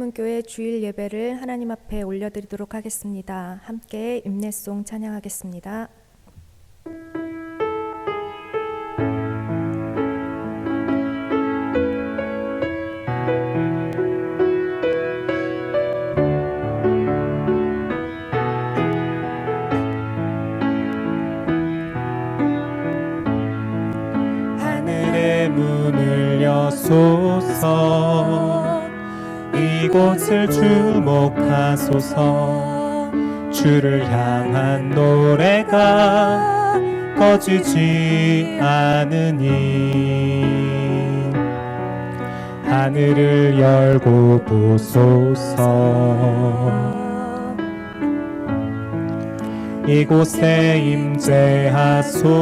한림문교회 주일 예배를 하나님 앞에 올려드리도록 하겠습니다. 함께 임내송 찬양하겠습니다. 하늘의 문을 여소서, 이곳을 주목하소서. 주를 향한 노래가 꺼지지 않으니 하늘을 열고 보소서. 이곳에 임재하소서.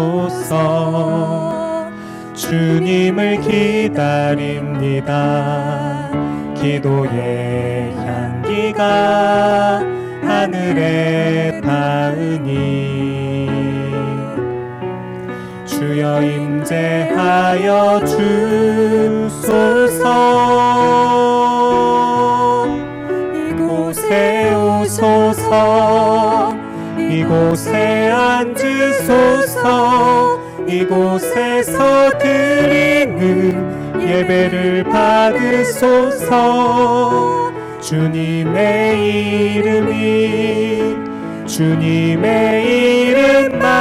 주님을 기다립니다. 기도의 향기가 하늘에 닿으니 주여 임재하여 주소서. 이곳에 오소서. 이곳에 앉으소서. 이곳에서 드리는 예배를 받으소서. 주님의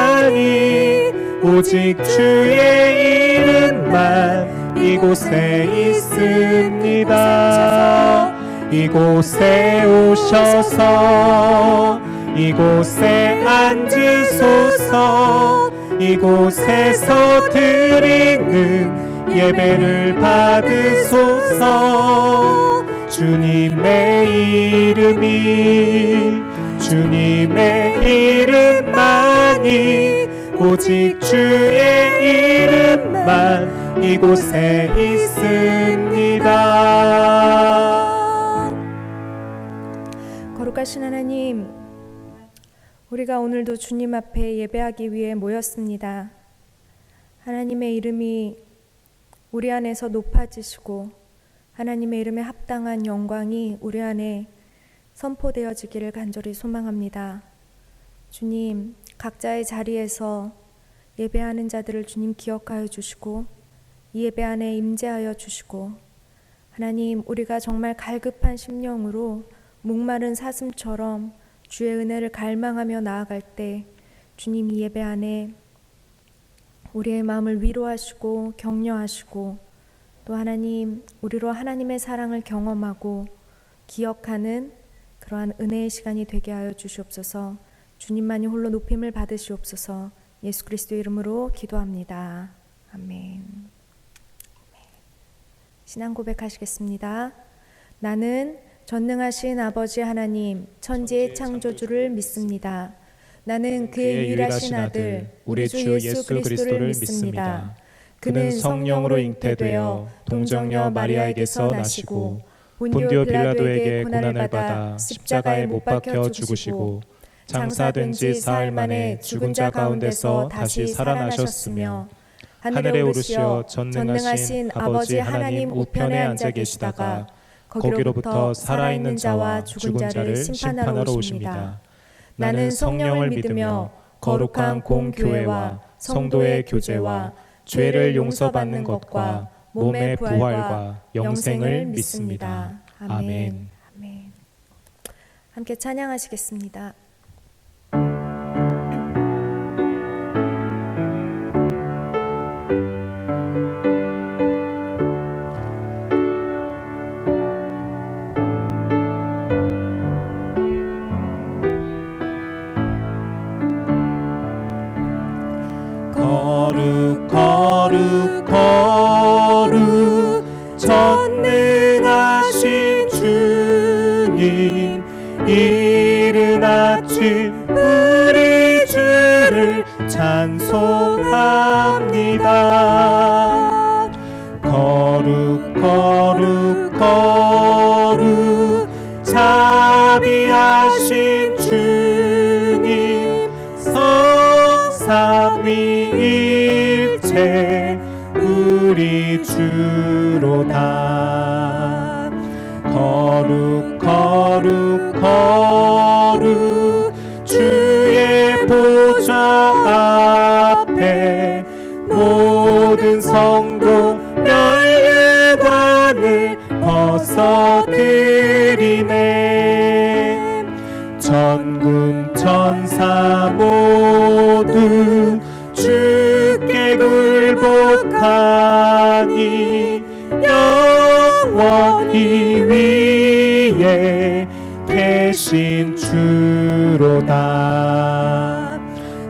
이름만이, 오직 주의 이름만 이곳에 있습니다. 이곳에 오셔서 이곳에 앉으소서. 이곳에서 드리는 예배를 받으소서. 주님의 이름만이, 오직 주의 이름만 이곳에 있습니다. 거룩하신 하나님, 우리가 오늘도 주님 앞에 예배하기 위해 모였습니다. 하나님의 이름이 우리 안에서 높아지시고 하나님의 이름에 합당한 영광이 우리 안에 선포되어지기를 간절히 소망합니다. 주님, 각자의 자리에서 예배하는 자들을 주님 기억하여 주시고 이 예배 안에 임재하여 주시고, 하나님, 우리가 정말 갈급한 심령으로 목마른 사슴처럼 주의 은혜를 갈망하며 나아갈 때 주님, 이 예배 안에 우리의 마음을 위로하시고 격려하시고, 또 하나님, 우리로 하나님의 사랑을 경험하고 기억하는 그러한 은혜의 시간이 되게 하여 주시옵소서. 주님만이 홀로 높임을 받으시옵소서. 예수 그리스도의 이름으로 기도합니다. 아멘. 신앙 고백하시겠습니다. 나는 전능하신 아버지 하나님, 천지의 창조주를 믿습니다. 나는 그의 유일하신 아들 우리 주 예수 그리스도를 믿습니다. 그는 성령으로 잉태되어 동정녀 마리아에게서 나시고 본디오 빌라도에게 고난을 받아 십자가에 못 박혀 죽으시고 장사된 지 사흘 만에 죽은 자 가운데서 다시 살아나셨으며 하늘에 오르시어 전능하신 아버지 하나님 우편에 앉아 계시다가 거기로부터 살아있는 자와 죽은 자를 심판하러 오십니다. 나는 성령을 믿으며 거룩한 공교회와 성도의 교제와 죄를 용서받는 것과 몸의 부활과 영생을 믿습니다. 아멘. 아멘. 함께 찬양하시겠습니다. 거룩 거룩 거룩 전능하신 주님, 이른 아침 우리 주를 찬송합니다. 거룩 거룩 거룩 자비하신 주님, 성삼위일체 우리 주로다. 거룩 거룩 거룩 주의 보좌 앞에 모든 성도 멸관을 벗어드리네. 전군 천사 모두 주께 굴복하니 영원히 위에 계신 주로다.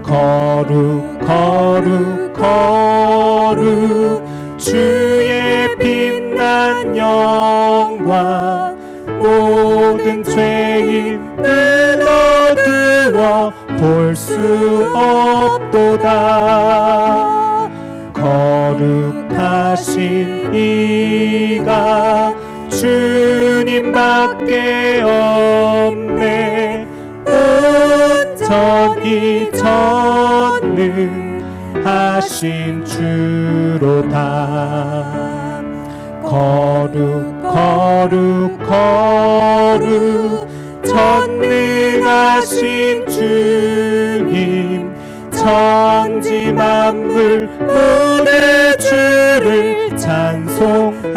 거룩 거룩 거룩 주의 빛난 영광 모든 죄인을 어두워 볼 수 없도다. 거룩하신 이가 주님밖에 없네. 온전히 전능하신 주로다. 거룩 거룩 거룩 전능하신 주님 천지 만물 모든 주를 찬송합니다.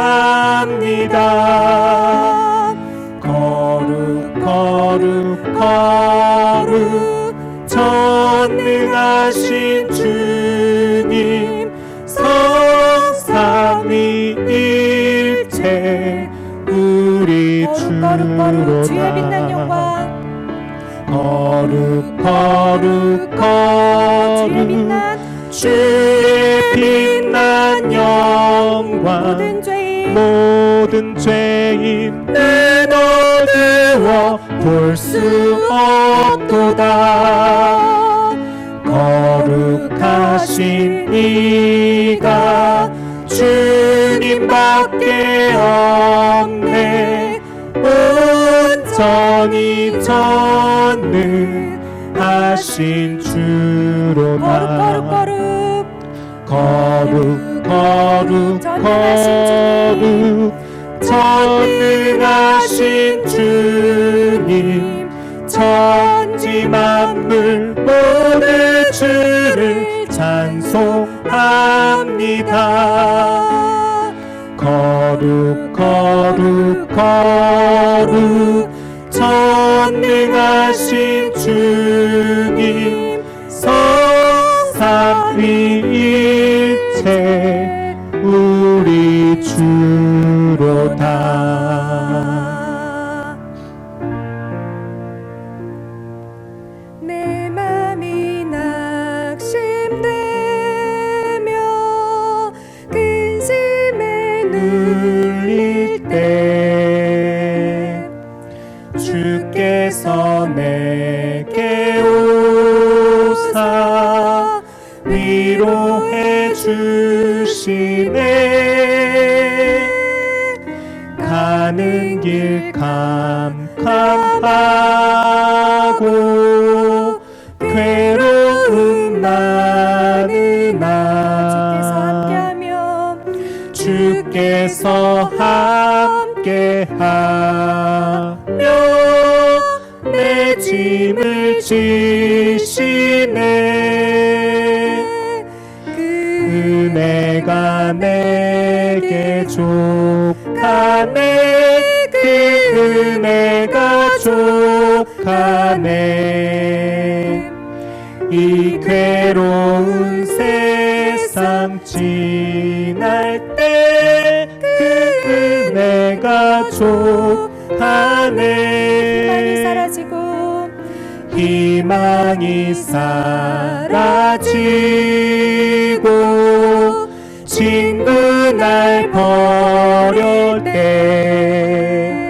거룩 거룩 거룩 전능하신 주님 성삼위일체 우리 주로다. 주의 빛난 영광 거룩 거룩 거룩 주의 빛난 영광 모든 죄인을 어두워 볼 수 없도다. 거룩하신 이가 주님밖에 없네. 온전히 전능하신 주로다. 거룩 거룩 거룩 전능하신 주님 천지 만물 모든 주를 찬송합니다. 거룩 거룩 거룩 전능하신 주님 성삼위일체 우리 주로다. 내 맘이 낙심되며 근심에 눌릴 때 주께서 내게 오사 위로해 주시네. 가는 길 캄캄하고 괴로움 많으나 주께서 함께하며 내 짐을 지시네. 은혜가 내게 족하네. 그 은혜가 족하네. 이 괴로운 세상 지날 때 그 은혜가 족하네. 희망이 사라지고 친구 날 버릴 때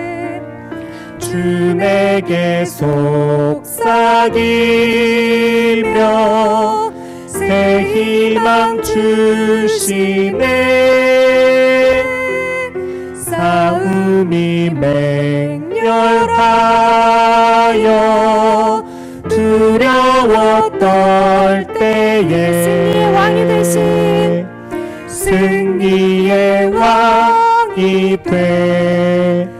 주 내게 속삭이며 새 희망 주시네. 싸움이 맹렬하여 두려워 떨 때에 승리의 왕이 되신 승리의 왕이 되신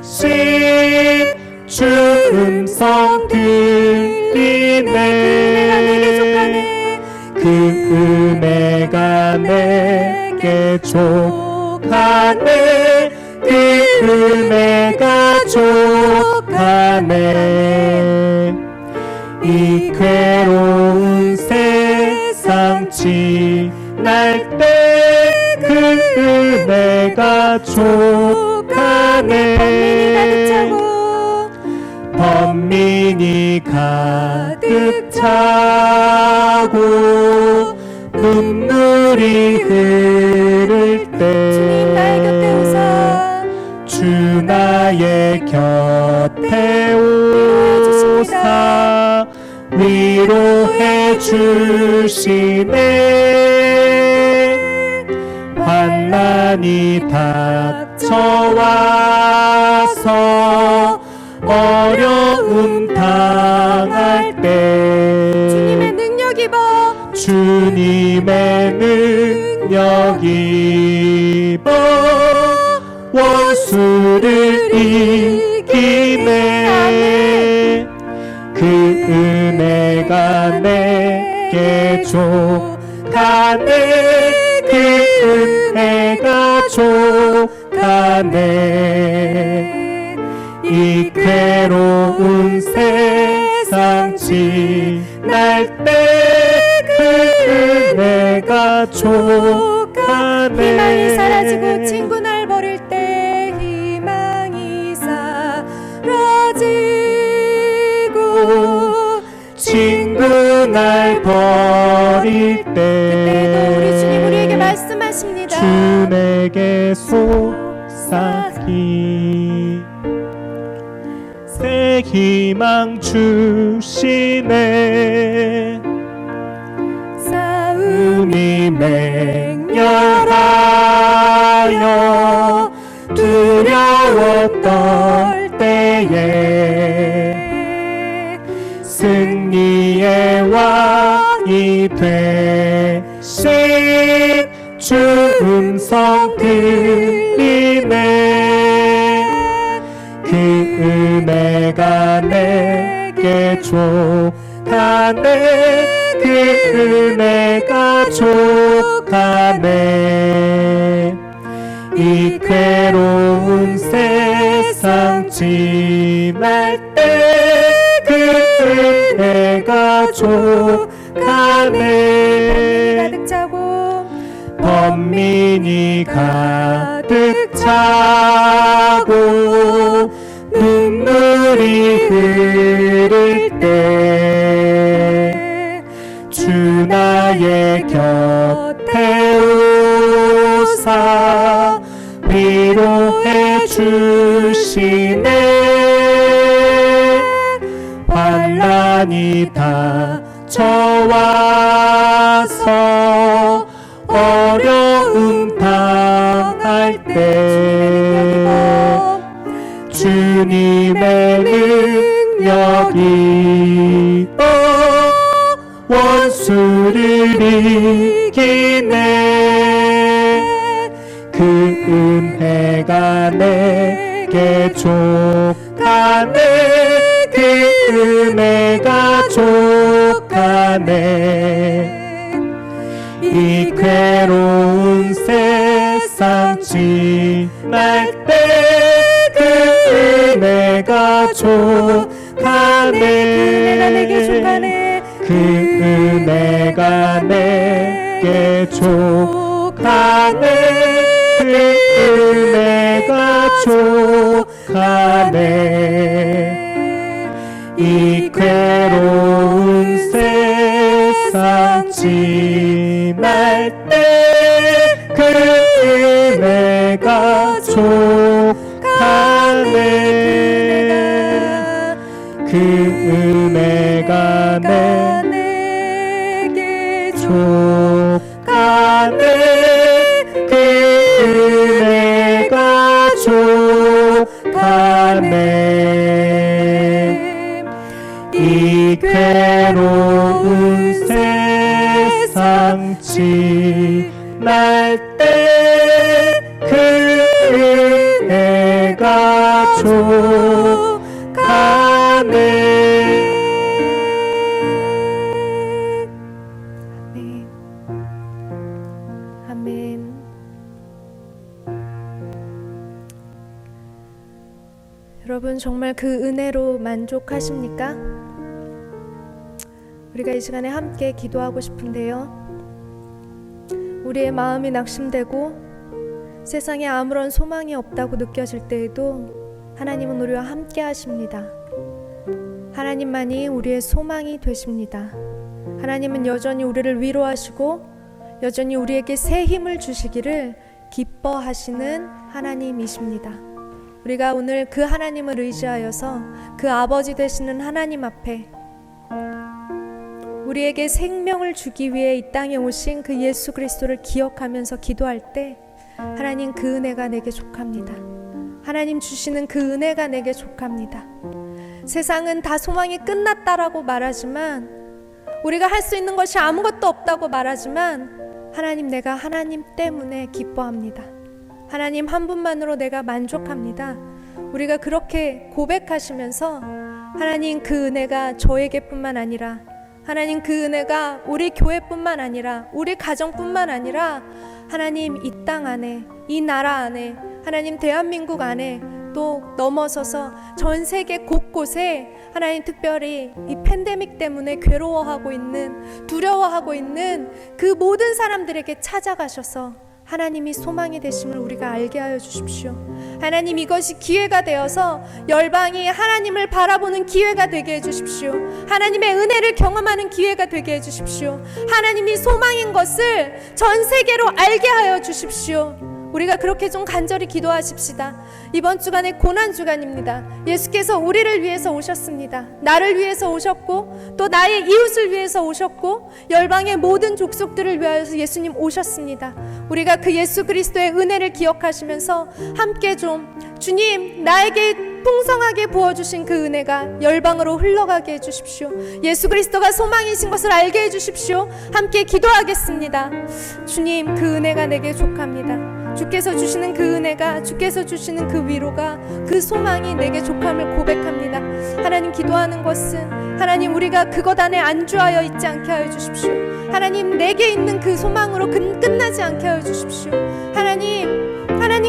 그 은혜가 내게 족하네 그 은혜가 족하네 이 괴로운 세상 지날 때 그 은혜가 족하네 번민이 가득 차고 눈물이 흐를 때 주 나의 곁에 오사 위로해 주시네 환난이 닥쳐와서 어려움 당할 때 주님의 능력 입어 주님의 능력 입어 원수를 이기네 그 은혜가 내게 족하네 그 은혜가 족하네 이 괴로운 세상 지날 때 그 은혜가 족하네 희망이 사라지고 친구 날 버릴 때 희망이 사라지고 친구 날 버릴 그때도 우리 주님 때 우리에게 말씀하십니다. 주 내게 속삭이 새 희망 주시네 싸움이 맹렬하여 두려웠던 때에 승리의 왕이 되신 주 음성 들리네 그 은혜가 내게 족하네 그 은혜가 족하네 이 괴로운 세상 지날 때 그 은혜가 족하네 가득 차고 번민이 가득 차고 눈물이 흐를 때 주 나의 곁에 오사 위로해 주시네 환난이 닥쳐와서 어려움 당할 때 주님의 능력이 원수를 이기네 그 은혜가 내게 족하네 그 은혜가 족하네 이 괴로운 세상 지날 때 그 은혜가 족하네 그 은혜가 내게 족하네 그 은혜가 족하네 이 괴로운 세상 지날 때 그 은혜가 족하네 그 은혜가 내게 족하네 그 은혜가 족하네 이 괴로운 세상 지날 때 그 은혜가 족하네 네. 여러분 정말 그 은혜로 만족하십니까? 우리가 이 시간에 함께 기도하고 싶은데요. 우리의 마음이 낙심되고 세상에 아무런 소망이 없다고 느껴질 때에도 하나님은 우리와 함께 하십니다. 하나님만이 우리의 소망이 되십니다. 하나님은 여전히 우리를 위로하시고 여전히 우리에게 새 힘을 주시기를 기뻐하시는 하나님이십니다. 우리가 오늘 그 하나님을 의지하여서 그 아버지 되시는 하나님 앞에 우리에게 생명을 주기 위해 이 땅에 오신 그 예수 그리스도를 기억하면서 기도할 때 하나님 그 은혜가 내게 족합니다. 하나님 주시는 그 은혜가 내게 족합니다. 세상은 다 소망이 끝났다라고 말하지만, 우리가 할 수 있는 것이 아무것도 없다고 말하지만, 하나님, 내가 하나님 때문에 기뻐합니다. 하나님 한 분만으로 내가 만족합니다. 우리가 그렇게 고백하시면서 하나님 그 은혜가 저에게뿐만 아니라, 하나님 그 은혜가 우리 교회뿐만 아니라 우리 가정뿐만 아니라 하나님 이 땅 안에, 이 나라 안에, 하나님 대한민국 안에 또 넘어서서 전 세계 곳곳에 하나님, 특별히 이 팬데믹 때문에 괴로워하고 있는, 두려워하고 있는 그 모든 사람들에게 찾아가셔서 하나님이 소망이 되심을 우리가 알게 하여 주십시오. 하나님, 이것이 기회가 되어서 열방이 하나님을 바라보는 기회가 되게 해주십시오. 하나님의 은혜를 경험하는 기회가 되게 해주십시오. 하나님이 소망인 것을 전 세계로 알게 하여 주십시오. 우리가 그렇게 좀 간절히 기도하십시다. 이번 주간에 고난주간입니다. 예수께서 우리를 위해서 오셨습니다. 나를 위해서 오셨고 또 나의 이웃을 위해서 오셨고 열방의 모든 족속들을 위하여서 예수님 오셨습니다. 우리가 그 예수 그리스도의 은혜를 기억하시면서 함께 좀, 주님, 나에게 풍성하게 부어주신 그 은혜가 열방으로 흘러가게 해주십시오. 예수 그리스도가 소망이신 것을 알게 해주십시오. 함께 기도하겠습니다. 주님, 그 은혜가 내게 족합니다. 주께서 주시는 그 은혜가, 주께서 주시는 그 위로가, 그 소망이 내게 족함을 고백합니다. 하나님, 기도하는 것은 하나님, 우리가 그것 안에 안주하여 있지 않게 하여 주십시오. 하나님, 내게 있는 그 소망으로 끝나지 않게 하여 주십시오. 하나님,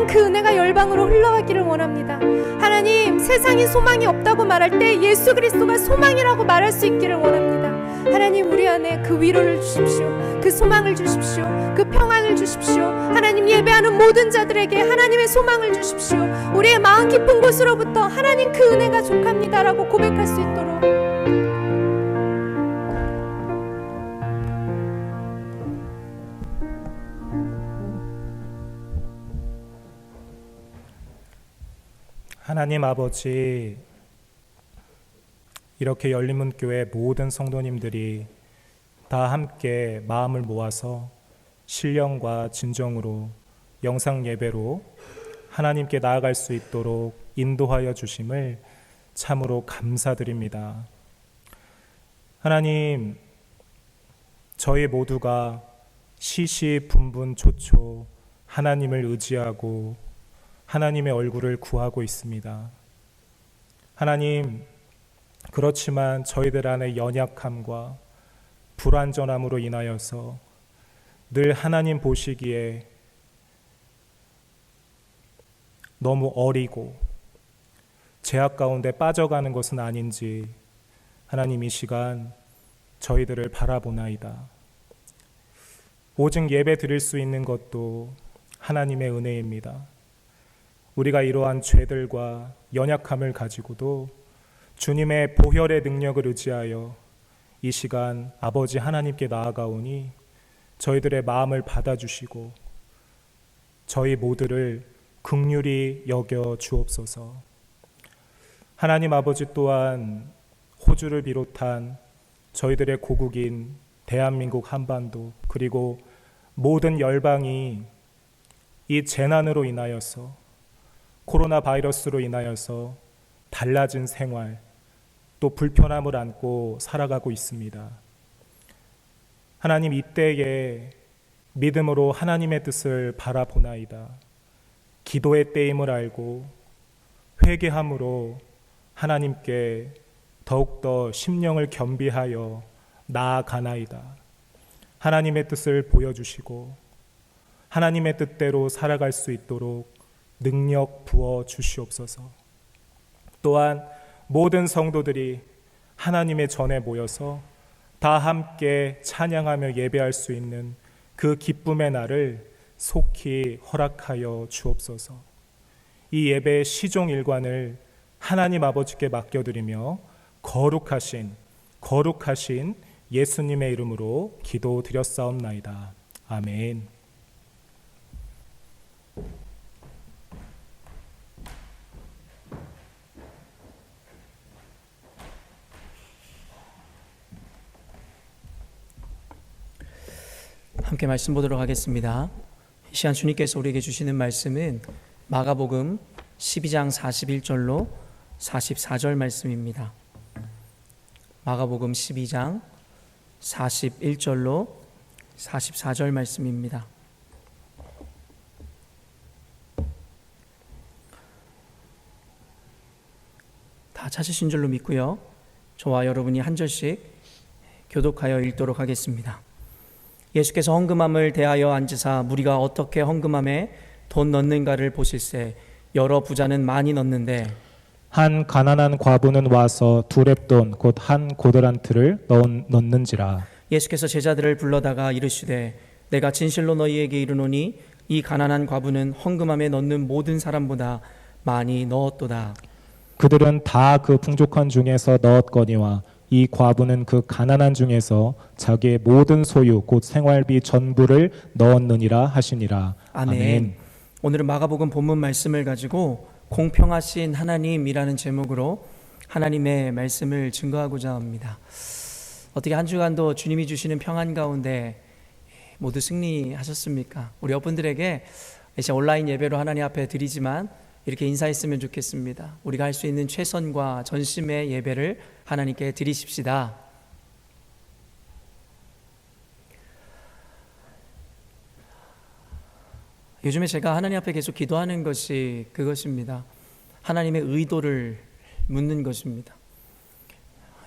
그 은혜가 열방으로 흘러가기를 원합니다. 하나님, 세상에 소망이 없다고 말할 때 예수 그리스도가 소망이라고 말할 수 있기를 원합니다. 하나님, 우리 안에 그 위로를 주십시오. 그 소망을 주십시오. 그 평안을 주십시오. 하나님, 예배하는 모든 자들에게 하나님의 소망을 주십시오. 우리의 마음 깊은 곳으로부터 하나님 그 은혜가 족합니다라고 고백할 수 있도록. 하나님 아버지, 이렇게 열린문교회 모든 성도님들이 다 함께 마음을 모아서 신령과 진정으로 영상 예배로 하나님께 나아갈 수 있도록 인도하여 주심을 참으로 감사드립니다. 하나님, 저희 모두가 시시분분초초 하나님을 의지하고 하나님의 얼굴을 구하고 있습니다. 하나님, 그렇지만 저희들 안의 연약함과 불완전함으로 인하여서 늘 하나님 보시기에 너무 어리고 죄악 가운데 빠져가는 것은 아닌지 하나님, 이 시간 저희들을 바라보나이다. 오직 예배 드릴 수 있는 것도 하나님의 은혜입니다. 우리가 이러한 죄들과 연약함을 가지고도 주님의 보혈의 능력을 의지하여 이 시간 아버지 하나님께 나아가오니 저희들의 마음을 받아주시고 저희 모두를 긍휼히 여겨 주옵소서. 하나님 아버지, 또한 호주를 비롯한 저희들의 고국인 대한민국 한반도, 그리고 모든 열방이 이 재난으로 인하여서, 코로나 바이러스로 인하여서 달라진 생활, 또 불편함을 안고 살아가고 있습니다. 하나님, 이때에 믿음으로 하나님의 뜻을 바라보나이다. 기도의 때임을 알고 회개함으로 하나님께 더욱더 심령을 겸비하여 나아가나이다. 하나님의 뜻을 보여주시고 하나님의 뜻대로 살아갈 수 있도록 능력 부어 주시옵소서. 또한 모든 성도들이 하나님의 전에 모여서 다 함께 찬양하며 예배할 수 있는 그 기쁨의 날을 속히 허락하여 주옵소서. 이 예배의 시종 일관을 하나님 아버지께 맡겨드리며 거룩하신 예수님의 이름으로 기도드렸사옵나이다. 아멘. 함께 말씀 보도록 하겠습니다. 이 시간 주님께서 우리에게 주시는 말씀은 마가복음 12장 41절로 44절 말씀입니다. 마가복음 12장 41절로 44절 말씀입니다. 다 찾으신 줄로 믿고요. 저와 여러분이 한 절씩 교독하여 읽도록 하겠습니다. 예수께서 헌금함을 대하여 앉으사 무리가 어떻게 헌금함에 돈 넣는가를 보실세 여러 부자는 많이 넣는데 한 가난한 과부는 와서 두 렙돈 곧 한 고더란트를 넣는지라. 예수께서 제자들을 불러다가 이르시되 내가 진실로 너희에게 이르노니 이 가난한 과부는 헌금함에 넣는 모든 사람보다 많이 넣었도다. 그들은 다 그 풍족한 중에서 넣었거니와 이 과부는 그 가난한 중에서 자기의 모든 소유 곧 생활비 전부를 넣었느니라 하시니라. 아멘. 오늘은 마가복음 본문 말씀을 가지고 공평하신 하나님이라는 제목으로 하나님의 말씀을 증거하고자 합니다. 어떻게 한 주간도 주님이 주시는 평안 가운데 모두 승리하셨습니까? 우리 여러분들에게 이제 온라인 예배로 하나님 앞에 드리지만 이렇게 인사했으면 좋겠습니다. 우리가 할 수 있는 최선과 전심의 예배를 하나님께 드리십시다. 요즘에 제가 하나님 앞에 계속 기도하는 것이 그것입니다. 하나님의 의도를 묻는 것입니다.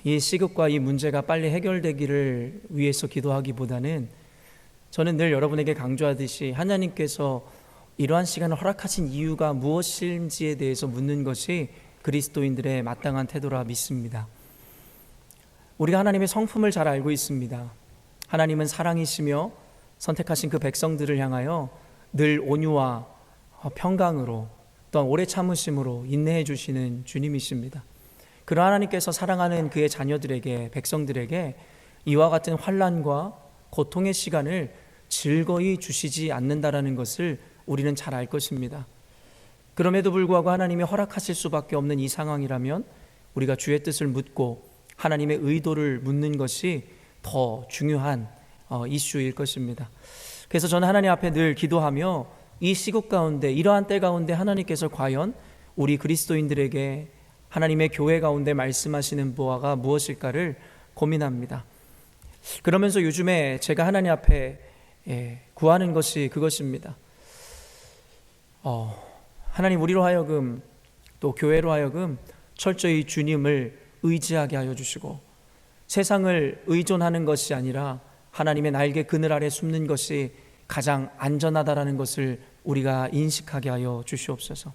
이 시급과 이 문제가 빨리 해결되기를 위해서 기도하기보다는 저는 늘 여러분에게 강조하듯이 하나님께서 이러한 시간을 허락하신 이유가 무엇인지에 대해서 묻는 것이 그리스도인들의 마땅한 태도라 믿습니다. 우리가 하나님의 성품을 잘 알고 있습니다. 하나님은 사랑이시며 선택하신 그 백성들을 향하여 늘 온유와 평강으로 또한 오래 참으심으로 인내해 주시는 주님이십니다. 그런 하나님께서 사랑하는 그의 자녀들에게, 백성들에게 이와 같은 환난과 고통의 시간을 즐거이 주시지 않는다라는 것을 우리는 잘 알 것입니다. 그럼에도 불구하고 하나님이 허락하실 수밖에 없는 이 상황이라면 우리가 주의 뜻을 묻고 하나님의 의도를 묻는 것이 더 중요한 이슈일 것입니다. 그래서 저는 하나님 앞에 늘 기도하며 이 시국 가운데, 이러한 때 가운데 하나님께서 과연 우리 그리스도인들에게 하나님의 교회 가운데 말씀하시는 바가 무엇일까를 고민합니다. 그러면서 요즘에 제가 하나님 앞에 구하는 것이 그것입니다. 하나님, 우리로 하여금 또 교회로 하여금 철저히 주님을 의지하게 하여 주시고 세상을 의존하는 것이 아니라 하나님의 날개 그늘 아래 숨는 것이 가장 안전하다라는 것을 우리가 인식하게 하여 주시옵소서.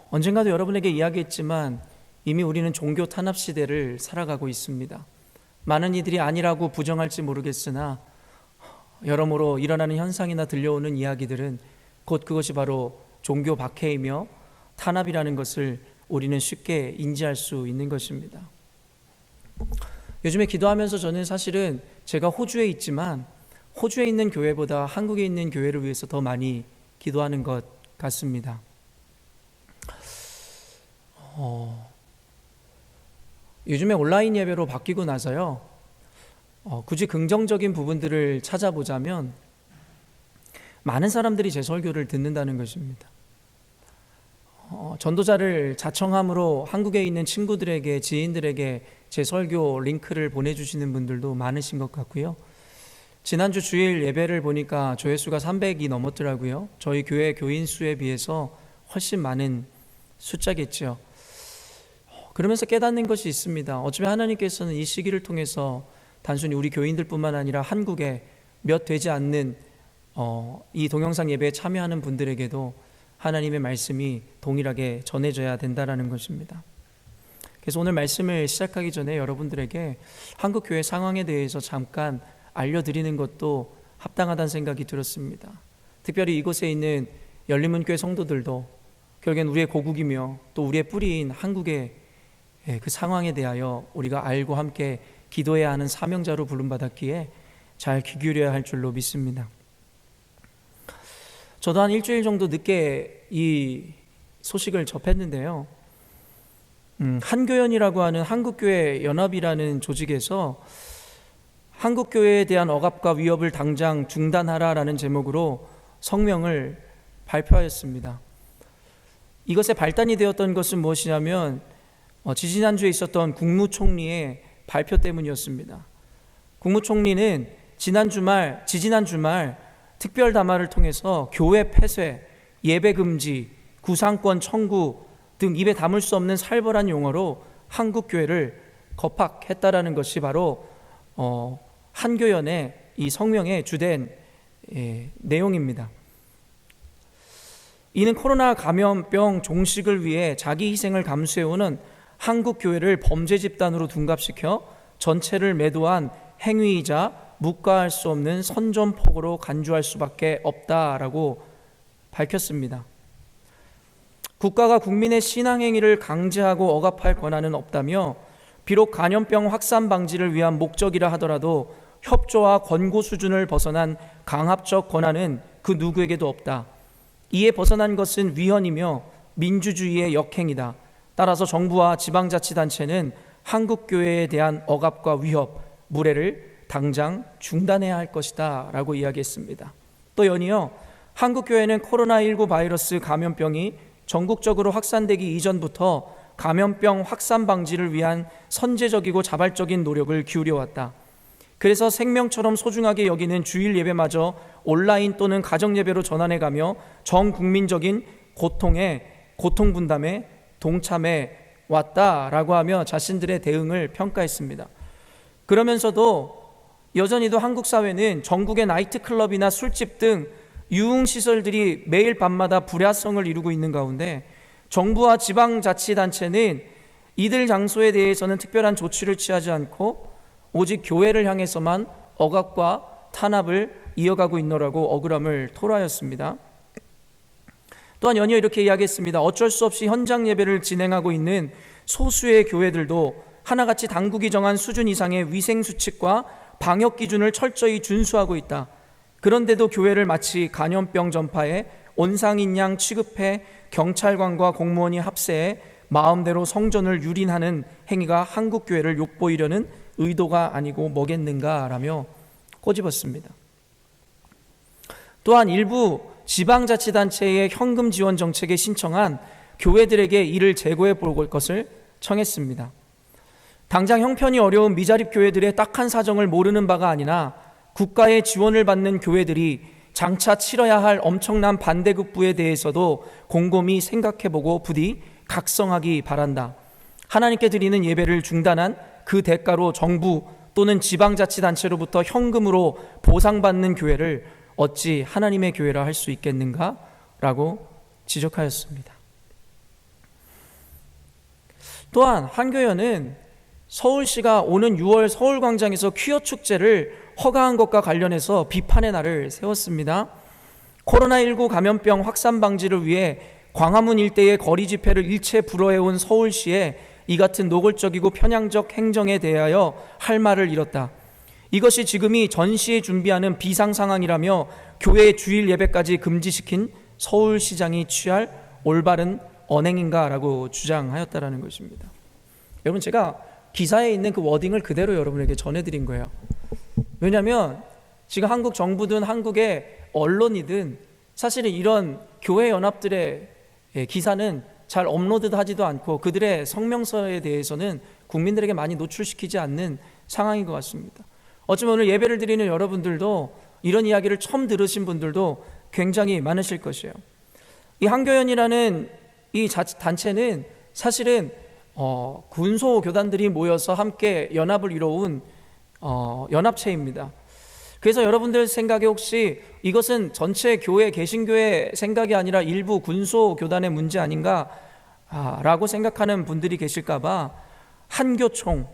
언젠가도 여러분에게 이야기했지만 이미 우리는 종교 탄압 시대를 살아가고 있습니다. 많은 이들이 아니라고 부정할지 모르겠으나 여러모로 일어나는 현상이나 들려오는 이야기들은 곧 그것이 바로 종교 박해이며 탄압이라는 것을 우리는 쉽게 인지할 수 있는 것입니다. 요즘에 기도하면서 저는 사실은 제가 호주에 있지만 호주에 있는 교회보다 한국에 있는 교회를 위해서 더 많이 기도하는 것 같습니다. 요즘에 온라인 예배로 바뀌고 나서요, 굳이 긍정적인 부분들을 찾아보자면 많은 사람들이 제 설교를 듣는다는 것입니다. 전도자를 자청함으로 한국에 있는 친구들에게, 지인들에게 제 설교 링크를 보내주시는 분들도 많으신 것 같고요. 지난주 주일 예배를 보니까 조회수가 300이 넘었더라고요. 저희 교회 교인 수에 비해서 훨씬 많은 숫자겠죠. 그러면서 깨닫는 것이 있습니다. 어쩌면 하나님께서는 이 시기를 통해서 단순히 우리 교인들뿐만 아니라 한국에 몇 되지 않는 이 동영상 예배에 참여하는 분들에게도 하나님의 말씀이 동일하게 전해져야 된다라는 것입니다. 그래서 오늘 말씀을 시작하기 전에 여러분들에게 한국교회 상황에 대해서 잠깐 알려드리는 것도 합당하다는 생각이 들었습니다. 특별히 이곳에 있는 열린문교회 성도들도 결국엔 우리의 고국이며 또 우리의 뿌리인 한국의 그 상황에 대하여 우리가 알고 함께 기도해야 하는 사명자로 부름받았기에 잘 귀 기울여야 할 줄로 믿습니다. 저도 한 일주일 정도 늦게 이 소식을 접했는데요. 한교연이라고 하는 한국교회 연합이라는 조직에서 한국교회에 대한 억압과 위협을 당장 중단하라라는 제목으로 성명을 발표하였습니다. 이것의 발단이 되었던 것은 무엇이냐면 지지난주에 있었던 국무총리의 발표 때문이었습니다. 국무총리는 지지난 주말 특별 담화를 통해서 교회 폐쇄, 예배 금지, 구상권 청구 등 입에 담을 수 없는 살벌한 용어로 한국교회를 겁박했다라는 것이 바로 한교연의 이 성명의 주된 내용입니다. 이는 코로나 감염병 종식을 위해 자기 희생을 감수해오는 한국교회를 범죄 집단으로 둔갑시켜 전체를 매도한 행위이자 묵과할 수 없는 선전포고로 간주할 수밖에 없다라고 밝혔습니다. 국가가 국민의 신앙행위를 강제하고 억압할 권한은 없다며 비록 감염병 확산 방지를 위한 목적이라 하더라도 협조와 권고 수준을 벗어난 강압적 권한은 그 누구에게도 없다. 이에 벗어난 것은 위헌이며 민주주의의 역행이다. 따라서 정부와 지방자치단체는 한국교회에 대한 억압과 위협, 무례를 당장 중단해야 할 것이다 라고 이야기했습니다. 또 연이어 한국교회는 코로나19 바이러스 감염병이 전국적으로 확산되기 이전부터 감염병 확산 방지를 위한 선제적이고 자발적인 노력을 기울여왔다. 그래서 생명처럼 소중하게 여기는 주일 예배마저 온라인 또는 가정 예배로 전환해가며 전 국민적인 고통 분담에 동참해 왔다라고 하며 자신들의 대응을 평가했습니다. 그러면서도 여전히도 한국 사회는 전국의 나이트클럽이나 술집 등 유흥시설들이 매일 밤마다 불야성을 이루고 있는 가운데 정부와 지방자치단체는 이들 장소에 대해서는 특별한 조치를 취하지 않고 오직 교회를 향해서만 억압과 탄압을 이어가고 있노라고 억울함을 토로하였습니다. 또한 연이어 이렇게 이야기했습니다. 어쩔 수 없이 현장 예배를 진행하고 있는 소수의 교회들도 하나같이 당국이 정한 수준 이상의 위생수칙과 방역 기준을 철저히 준수하고 있다. 그런데도 교회를 마치 감염병 전파에 온상인 양 취급해 경찰관과 공무원이 합세해 마음대로 성전을 유린하는 행위가 한국교회를 욕보이려는 의도가 아니고 뭐겠는가라며 꼬집었습니다. 또한 일부 지방자치단체의 현금 지원 정책에 신청한 교회들에게 이를 재고해 볼 것을 청했습니다. 당장 형편이 어려운 미자립 교회들의 딱한 사정을 모르는 바가 아니라 국가의 지원을 받는 교회들이 장차 치러야 할 엄청난 반대급부에 대해서도 곰곰이 생각해보고 부디 각성하기 바란다. 하나님께 드리는 예배를 중단한 그 대가로 정부 또는 지방자치단체로부터 현금으로 보상받는 교회를 어찌 하나님의 교회라 할 수 있겠는가? 라고 지적하였습니다. 또한 한교연은 서울시가 오는 6월 서울광장에서 퀴어 축제를 허가한 것과 관련해서 비판의 날을 세웠습니다. 코로나19 감염병 확산 방지를 위해 광화문 일대의 거리 집회를 일체 불허해온 서울시의 이 같은 노골적이고 편향적 행정에 대하여 할 말을 잃었다. 이것이 지금이 전시에 준비하는 비상 상황이라며 교회 주일 예배까지 금지시킨 서울시장이 취할 올바른 언행인가라고 주장하였다라는 것입니다. 여러분, 제가 기사에 있는 그 워딩을 그대로 여러분에게 전해드린 거예요. 왜냐하면 지금 한국 정부든 한국의 언론이든 사실은 이런 교회 연합들의 기사는 잘 업로드하지도 않고 그들의 성명서에 대해서는 국민들에게 많이 노출시키지 않는 상황인 것 같습니다. 어쩌면 오늘 예배를 드리는 여러분들도 이런 이야기를 처음 들으신 분들도 굉장히 많으실 것이에요. 이 한교연이라는 이 단체는 사실은 군소 교단들이 모여서 함께 연합을 이뤄온 연합체입니다. 그래서 여러분들 생각에 혹시 이것은 전체 교회, 개신교의 생각이 아니라 일부 군소교단의 문제 아닌가 라고 생각하는 분들이 계실까봐 한교총,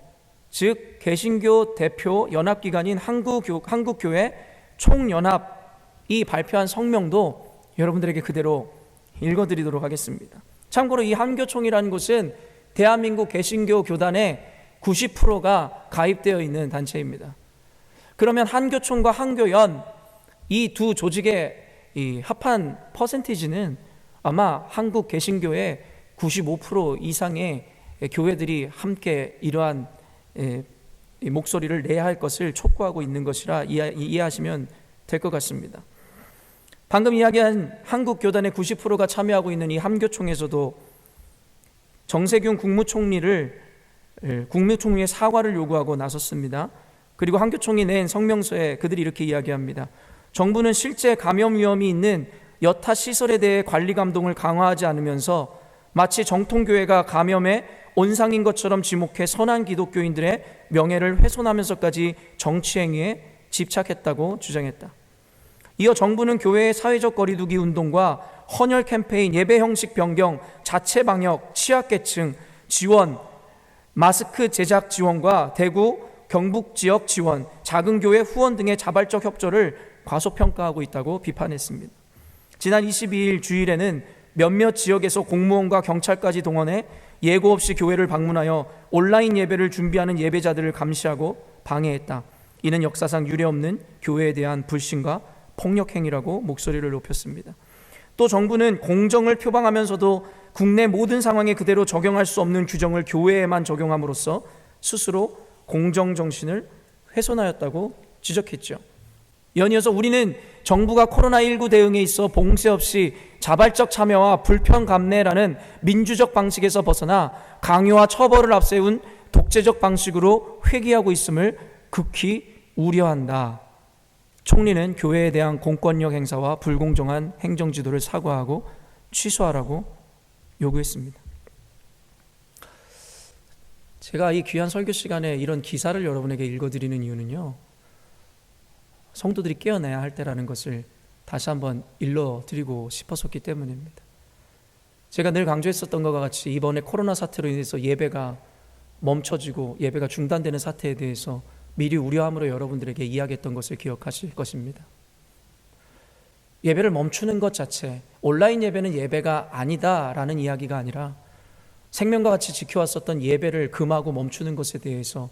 즉 개신교 대표 연합기관인 한국교회 총연합이 발표한 성명도 여러분들에게 그대로 읽어드리도록 하겠습니다. 참고로 이 한교총이라는 곳은 대한민국 개신교 교단의 90%가 가입되어 있는 단체입니다. 그러면 한교총과 한교연 이 두 조직의 이 합한 퍼센티지는 아마 한국 개신교의 95% 이상의 교회들이 함께 이러한 목소리를 내야 할 것을 촉구하고 있는 것이라 이해하시면 될 것 같습니다. 방금 이야기한 한국 교단의 90%가 참여하고 있는 이 한교총에서도 정세균 국무총리의 사과를 요구하고 나섰습니다. 그리고 한교총이 낸 성명서에 그들이 이렇게 이야기합니다. 정부는 실제 감염 위험이 있는 여타 시설에 대해 관리 감독을 강화하지 않으면서 마치 정통교회가 감염의 온상인 것처럼 지목해 선한 기독교인들의 명예를 훼손하면서까지 정치행위에 집착했다고 주장했다. 이어 정부는 교회의 사회적 거리두기 운동과 헌혈 캠페인, 예배 형식 변경, 자체 방역, 취약계층 지원, 마스크 제작 지원과 대구, 경북 지역 지원, 작은 교회 후원 등의 자발적 협조를 과소평가하고 있다고 비판했습니다. 지난 22일 주일에는 몇몇 지역에서 공무원과 경찰까지 동원해 예고 없이 교회를 방문하여 온라인 예배를 준비하는 예배자들을 감시하고 방해했다. 이는 역사상 유례없는 교회에 대한 불신과 폭력 행위라고 목소리를 높였습니다. 또 정부는 공정을 표방하면서도 국내 모든 상황에 그대로 적용할 수 없는 규정을 교회에만 적용함으로써 스스로 공정 정신을 훼손하였다고 지적했죠. 연이어서 우리는 정부가 코로나19 대응에 있어 봉쇄 없이 자발적 참여와 불편 감내라는 민주적 방식에서 벗어나 강요와 처벌을 앞세운 독재적 방식으로 회귀하고 있음을 극히 우려한다. 총리는 교회에 대한 공권력 행사와 불공정한 행정지도를 사과하고 취소하라고 요구했습니다. 제가 이 귀한 설교 시간에 이런 기사를 여러분에게 읽어드리는 이유는요, 성도들이 깨어나야 할 때라는 것을 다시 한번 일러드리고 싶었기 때문입니다. 제가 늘 강조했었던 것과 같이 이번에 코로나 사태로 인해서 예배가 멈춰지고 예배가 중단되는 사태에 대해서 미리 우려함으로 여러분들에게 이야기했던 것을 기억하실 것입니다. 예배를 멈추는 것 자체, 온라인 예배는 예배가 아니다라는 이야기가 아니라 생명과 같이 지켜왔었던 예배를 금하고 멈추는 것에 대해서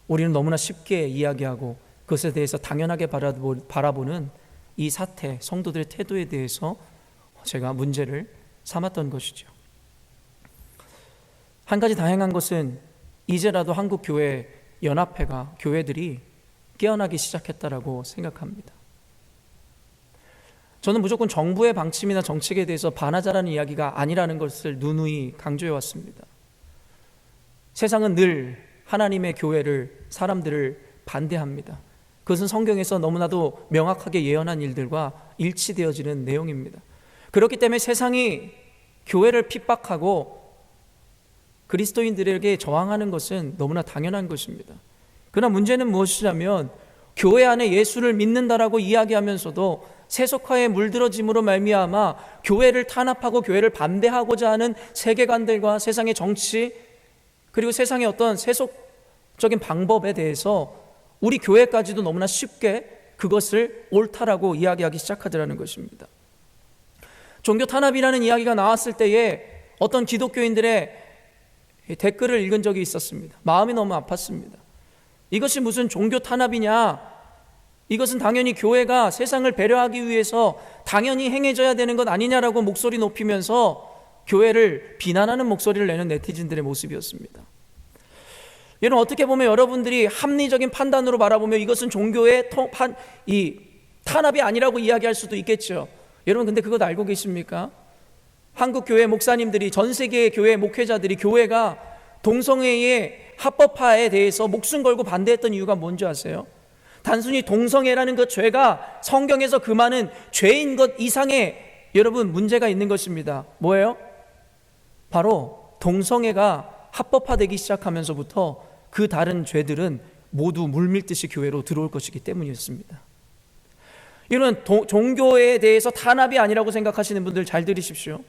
우리는 너무나 쉽게 이야기하고 그것에 대해서 당연하게 바라보는 이 사태, 성도들의 태도에 대해서 제가 문제를 삼았던 것이죠. 한 가지 다행한 것은 이제라도 한국교회 연합회가, 교회들이 깨어나기 시작했다라고 생각합니다. 저는 무조건 정부의 방침이나 정책에 대해서 반하자라는 이야기가 아니라는 것을 누누이 강조해 왔습니다. 세상은 늘 하나님의 교회를, 사람들을 반대합니다. 그것은 성경에서 너무나도 명확하게 예언한 일들과 일치되어지는 내용입니다. 그렇기 때문에 세상이 교회를 핍박하고 그리스도인들에게 저항하는 것은 너무나 당연한 것입니다. 그러나 문제는 무엇이냐면 교회 안에 예수를 믿는다라고 이야기하면서도 세속화에 물들어짐으로 말미암아 교회를 탄압하고 교회를 반대하고자 하는 세계관들과 세상의 정치 그리고 세상의 어떤 세속적인 방법에 대해서 우리 교회까지도 너무나 쉽게 그것을 옳다라고 이야기하기 시작하더라는 것입니다. 종교 탄압이라는 이야기가 나왔을 때에 어떤 기독교인들의 댓글을 읽은 적이 있었습니다. 마음이 너무 아팠습니다. 이것이 무슨 종교 탄압이냐? 이것은 당연히 교회가 세상을 배려하기 위해서 당연히 행해져야 되는 것 아니냐라고 목소리 높이면서 교회를 비난하는 목소리를 내는 네티즌들의 모습이었습니다. 여러분, 어떻게 보면 여러분들이 합리적인 판단으로 바라보면 이것은 종교의 탄압이 아니라고 이야기할 수도 있겠죠. 여러분, 근데 그것 알고 계십니까? 한국 교회 목사님들이, 전 세계의 교회 목회자들이 교회가 동성애의 합법화에 대해서 목숨 걸고 반대했던 이유가 뭔지 아세요? 단순히 동성애라는 그 죄가 성경에서 금하는 죄인 것 이상의 여러분 문제가 있는 것입니다. 뭐예요? 바로 동성애가 합법화되기 시작하면서부터 그 다른 죄들은 모두 물밀듯이 교회로 들어올 것이기 때문이었습니다. 이런 종교에 대해서 탄압이 아니라고 생각하시는 분들 잘 들으십시오.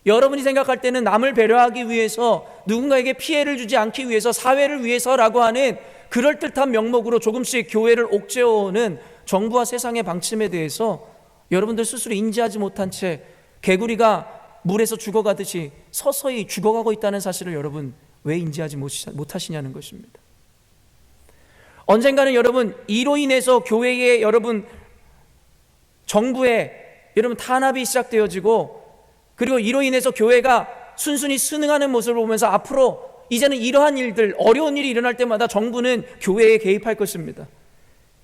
여러분이 생각할 때는 남을 배려하기 위해서, 누군가에게 피해를 주지 않기 위해서, 사회를 위해서라고 하는 그럴듯한 명목으로 조금씩 교회를 옥죄어오는 정부와 세상의 방침에 대해서 여러분들 스스로 인지하지 못한 채 개구리가 물에서 죽어가듯이 서서히 죽어가고 있다는 사실을 여러분 왜 인지하지 못하시냐는 것입니다. 언젠가는 여러분 이로 인해서 교회에 여러분 정부에 여러분 탄압이 시작되어지고, 그리고 이로 인해서 교회가 순순히 순응하는 모습을 보면서 앞으로 이제는 이러한 일들, 어려운 일이 일어날 때마다 정부는 교회에 개입할 것입니다.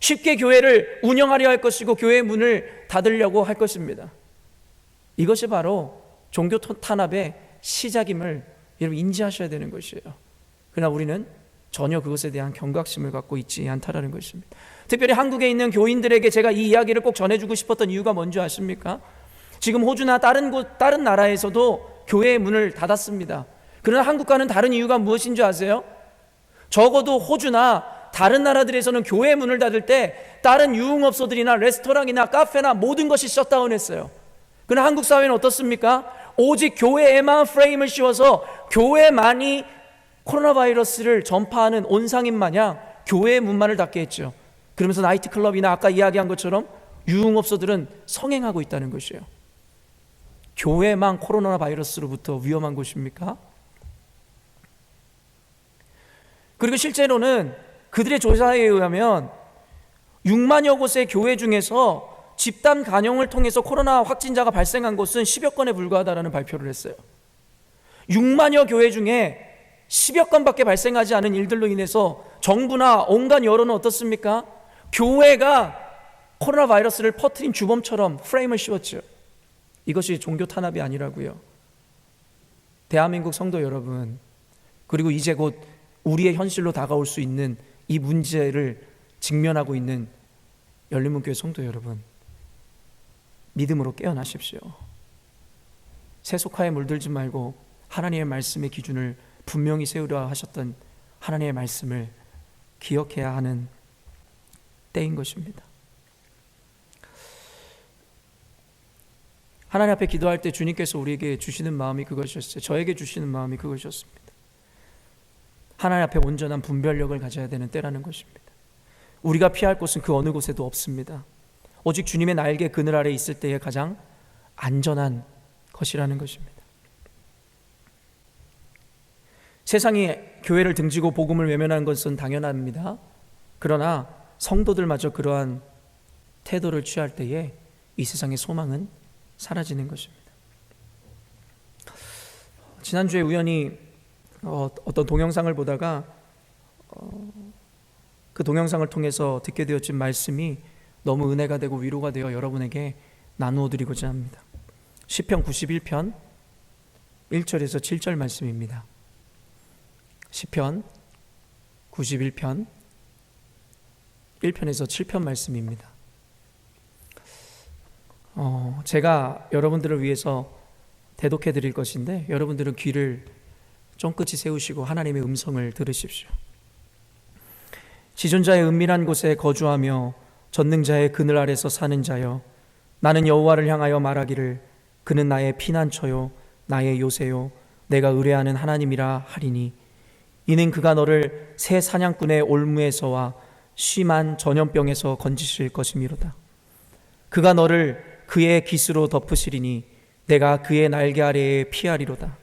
쉽게 교회를 운영하려 할 것이고 교회의 문을 닫으려고 할 것입니다. 이것이 바로 종교 탄압의 시작임을 여러분 인지하셔야 되는 것이에요. 그러나 우리는 전혀 그것에 대한 경각심을 갖고 있지 않다라는 것입니다. 특별히 한국에 있는 교인들에게 제가 이 이야기를 꼭 전해주고 싶었던 이유가 뭔지 아십니까? 지금 호주나 다른 나라에서도 교회의 문을 닫았습니다. 그러나 한국과는 다른 이유가 무엇인 줄 아세요? 적어도 호주나 다른 나라들에서는 교회 문을 닫을 때 다른 유흥업소들이나 레스토랑이나 카페나 모든 것이 셧다운했어요. 그러나 한국 사회는 어떻습니까? 오직 교회에만 프레임을 씌워서 교회만이 코로나 바이러스를 전파하는 온상인 마냥 교회의 문만을 닫게 했죠. 그러면서 나이트클럽이나 아까 이야기한 것처럼 유흥업소들은 성행하고 있다는 것이에요. 교회만 코로나 바이러스로부터 위험한 곳입니까? 그리고 실제로는 그들의 조사에 의하면 6만여 곳의 교회 중에서 집단 간영을 통해서 코로나 확진자가 발생한 곳은 10여 건에 불과하다는 발표를 했어요. 6만여 교회 중에 10여 건밖에 발생하지 않은 일들로 인해서 정부나 온갖 여론은 어떻습니까? 교회가 코로나 바이러스를 퍼뜨린 주범처럼 프레임을 씌웠죠. 이것이 종교 탄압이 아니라고요. 대한민국 성도 여러분, 그리고 이제 곧 우리의 현실로 다가올 수 있는 이 문제를 직면하고 있는 열린문교회 성도 여러분, 믿음으로 깨어나십시오. 세속화에 물들지 말고 하나님의 말씀의 기준을 분명히 세우려 하셨던 하나님의 말씀을 기억해야 하는 때인 것입니다. 하나님 앞에 기도할 때 주님께서 우리에게 주시는 마음이 그것이었어요. 저에게 주시는 마음이 그것이었습니다. 하나님 앞에 온전한 분별력을 가져야 되는 때라는 것입니다. 우리가 피할 곳은 그 어느 곳에도 없습니다. 오직 주님의 날개 그늘 아래 있을 때에 가장 안전한 것이라는 것입니다. 세상이 교회를 등지고 복음을 외면하는 것은 당연합니다. 그러나 성도들마저 그러한 태도를 취할 때에 이 세상의 소망은 사라지는 것입니다. 지난주에 우연히 어떤 동영상을 보다가 그 동영상을 통해서 듣게 되어진 말씀이 너무 은혜가 되고 위로가 되어 여러분에게 나누어 드리고자 합니다. 시편 91편 1절에서 7절 말씀입니다. 시편 91편 1편에서 7편 말씀입니다. 제가 여러분들을 위해서 대독해 드릴 것인데 여러분들은 귀를 쫑긋이 세우시고 하나님의 음성을 들으십시오. 지존자의 은밀한 곳에 거주하며 전능자의 그늘 아래서 사는 자여, 나는 여호와를 향하여 말하기를 그는 나의 피난처요 나의 요새요 내가 의뢰하는 하나님이라 하리니, 이는 그가 너를 새 사냥꾼의 올무에서와 심한 전염병에서 건지실 것이미로다. 그가 너를 그의 깃으로 덮으시리니 내가 그의 날개 아래에 피하리로다.